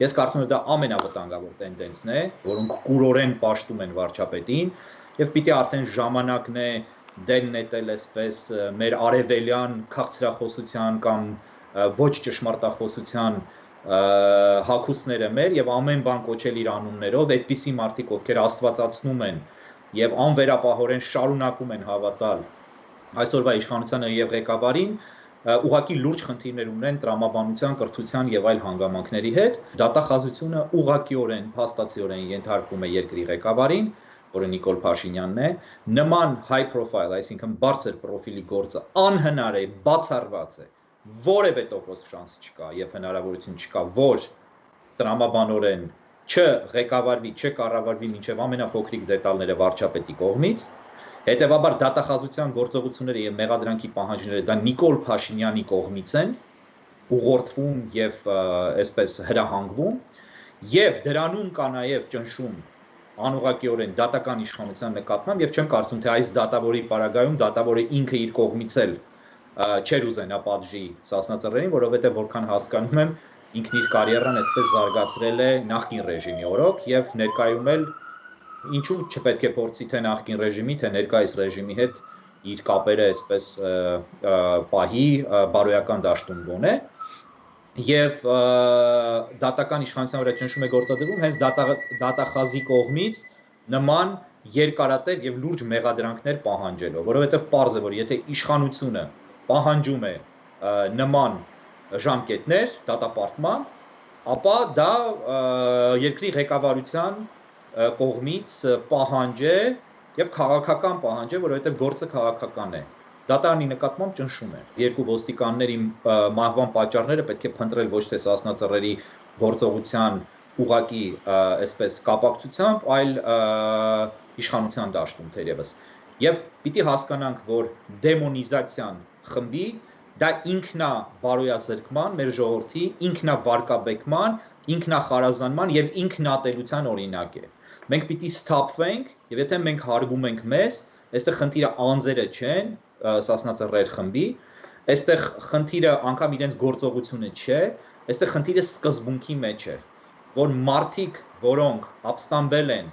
Ես կարծում եմ դա ամենավտանգավոր տենդենսն է, որոնք կուրորեն պաշտում են վարչապետին եւ պիտի արդեն ժամանակն է դեն նետել այսպես մեր արևելյան քաղցրախոսության կամ ոչ ճշմարտախոսության հագուստները մեր եւ ամեն բան կոչել իր անուններով, այդպիսի մարդիկ, ովքեր աստվածացնում են եւ անվերապահորեն շարունակում են հավատալ այսօրվա իշխանությանը եւ ղեկավարին, ուղղակի լուրջ խնդիրներ ունեն տրամաբանության, կրթության եւ այլ հանգամանքների հետ։ Դատախազությունը ուղղակիորեն, փաստացիորեն ենթարկվում է երկրի ղեկավարին, որը Նիկոլ Փաշինյանն է, նման high profile, այսինքն բարձր պրոֆիլի գործը անհնար է, բացառված է, որևէ տոկոս շանս չկա եւ հնարավորություն չկա, որ տրամաբանորեն չղեկավարվի, չկառավարվի մինչև ամենափոքրիկ դետալները վարչապետի կողմից, հետևաբար դատախազության գործողությունները եւ մեղադրանքի պահանջները դա Նիկոլ Փաշինյանի կողմից են ուղղորդվում եւ այսպես հրահանգվում եւ դրանում կա նաեւ ճնշում անուղղակիորեն դատական իշխանության նկատմամբ եւ չեմ կարծում թե այս դատավորի պարագայում դատավորը ինքը իր կողմից էլ չեր ուզենա պատժի Սասնա Ծռերին, որովհետեւ որքան հասկանում եմ ինքն իր կարիերան այսպես զարգացրել է նախկին ռեժիմի օրոք եւ ներկայում էլ ինչու չպետք է փորձի թե նախկին ռեժիմի, թե ներկայիս ռեժիմի հետ իր կապերը այսպես պահի բարոյական դաշտում գոնե եւ դատական իշխանության վրա ճնշում է գործադրվում հենց դատախազի կողմից նման երկարատև եւ լուրջ մեղադրանքներ պահանջելով, որովհետեւ պարզ է, որ եթե իշխանությունը պահանջում է նման ժամկետներ դատապարտման, ապա դա երկրի ղեկավարության կողմից պահանջ է եւ քաղաքական պահանջ է, որովհետեւ գործը քաղաքական է։ Դատարանի նկատմամբ ճնշում է։ Երկու ոստիկանների մահվան պատճառները պետք է փնտրել ոչ թե Սասնա Ծռերի գործողության ուղակի այսպես կապակցությամբ, այլ իշխանության դաշտում թերևս։ Եվ պիտի հասկանանք, որ դեմոնիզացիան խմբի դա ինքնա բարոյազրկման մեր ժողովրդի, ինքնա վարկաբեկման, ինքնախարազանման եւ ինքնատելության օրինակ է։ Մենք պիտի սթափվենք եւ եթե մենք հարգում ենք մեզ, այստեղ խնդիրը անձերը չեն, Սասնա Ծռեր խմբի, այստեղ խնդիրը անգամ իրենց գործողությունը չէ, այստեղ խնդիրը սկզբունքի մեջ է, որ մարդիկ, որոնք ապստամբել են,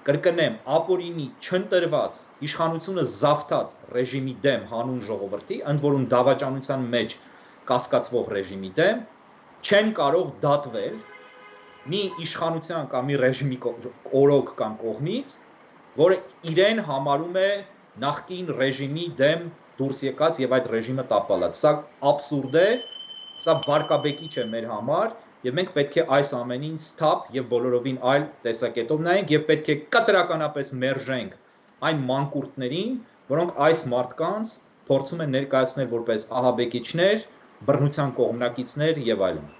կրկնեմ, ապօրինի չընտրված, իշխանությունը զավթած ռեժիմի դեմ հանուն ժողովրդի, ընդ որում դավաճանության մեջ կասկածվող ռեժիմի դեմ, չեն կարող դատվել մի իշխանության կամ մի ռեժիմի օրոք կամ կողմից, որը իրեն համարում է նախկին ռեժիմի դեմ դուրս եկած եւ այդ ռեժիմը տապալած։ Սա աբսուրդ է, սա վարկաբեկիչ է մեր համար եւ մենք պետք է այս ամենին սթափ եւ բոլորովին այլ տեսակետով նայենք եւ պետք է կտրականապես մերժենք այն մանկուրտներին, որոնք այս մարդկանց փորձում են ներկայացնել որպես ահաբեկիչներ, բռնության կողմնակիցներ եւ այլն։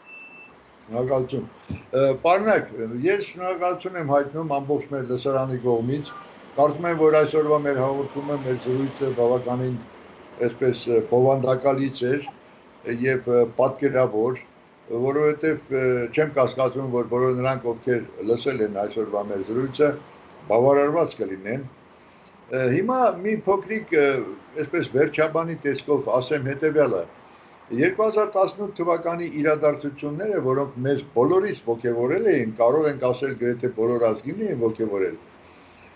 Շնորհակալություն։ Պարոնակ, ես շնորհակալություն եմ հայտնում ամբողջ մեր լսարանի կողմից։ Կարծում եմ, որ այսօրվա մեր հաղորդումը, մեր զրույցը բավականին այսպես բովանդակալից էր եւ պատկերավոր, որովհետեւ չեմ կասկածում, որ բոլոր նրանք, ովքեր լսել են այսօրվա մեր զրույցը, բավարարված կլինեն։ Հիմա մի փոքրիկ այսպես վերջաբանի տեսքով ասեմ հետեւյալը։ 2018 թվականի իրադարձությունները, որոնք մեզ բոլորից ոգևորել էին, կարող ենք ասել գրեթե բոլոր ազգին էին ոգևորել,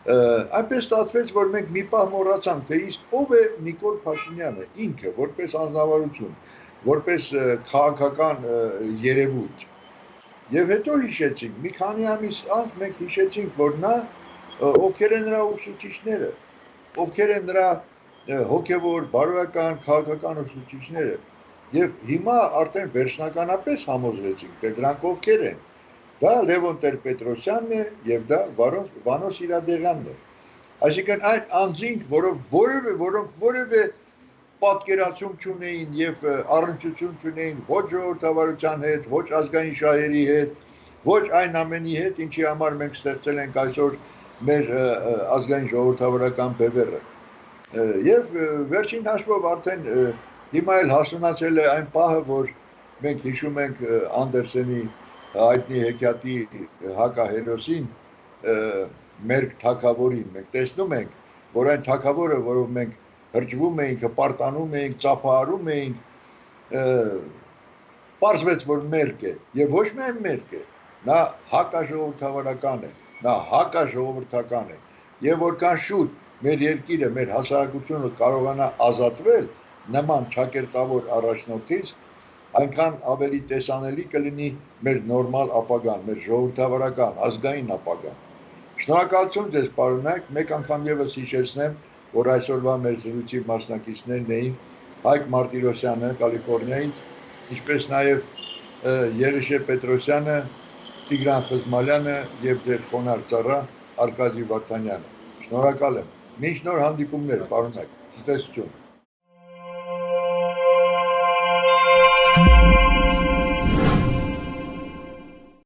այնպես ստացվեց, որ մենք մի պահ մոռացանք, թե իսկ ով է Նիկոլ Փաշինյանը, ինքը, որպես անձնավորություն, որպես քաղաքական երևույթ։ Եվ հետո հիշեցինք, մի քանի ամիս անց մենք հիշեցինք, որ նա ովքեր են նրա ուսուցիչները, ովքեր են նրա հոգևոր, բարոյական, քաղաքական ուսուցիչները։ Եվ հիմա արդեն վերջնականապես համոզվեցինք, թե դրանք ովքեր են։ Դա Լևոն Տեր-Պետրոսյանն է եւ դա Վանոս Իրադեղյանն է։ Այսինքն այն անձինք, որոնք որևէ պատկերացում չունեին եւ առնչություն չունեին ոչ ժողովրդավարության հետ, ոչ ազգային շահերի հետ, ոչ այն ամենի հետ, ինչի համար մենք ստեղծել ենք այսօր մեր ազգային ժողովրդավարական բևեռը։ Եվ վերջին հաշվով արդեն հիմա էլ հասունացել է այն պահը, որ մենք հիշում ենք Անդերսենի հայտնի հեքիաթի հակահերոսին մեր թագավորին մենք տեսնում ենք, որ այն թագավորը, որով մենք հրճվում էինք, պարտանում էինք, ծափահարում էինք, պարզվեց, որ մերկ է, եւ ոչ միայն մերկ է, նա հակաժողովրդավարական է, նա հակաժողովրդական է, եւ որքան շուտ մեր երկիրը, մեր հասարակությունը կարողանա ազատվել նման ճակերտավոր առաջնորդից, այնքան ավելի տեսանելի կլինի մեր նորմալ ապագան, մեր ժողովրդավարական, ազգային ապագան։ Շնորհակալություն ձեզ, պարոնայք, մեկ անգամ եւս հիշեցնեմ, որ այսօրվա մեր զրույցի մասնակիցներն էին Հայկ Մարտիրոսյանը Կալիֆոռնիայից, ինչպես նաև Երեշե Պետրոսյանը, Տիգրան Խզմալյանը եւ ձեր խոնարհ ծառա Արկադի Վարդանյանը։ Շնորհակալ եմ։ Մինչ նոր հանդիպումներ, պարոնայք։ Ցտեսություն։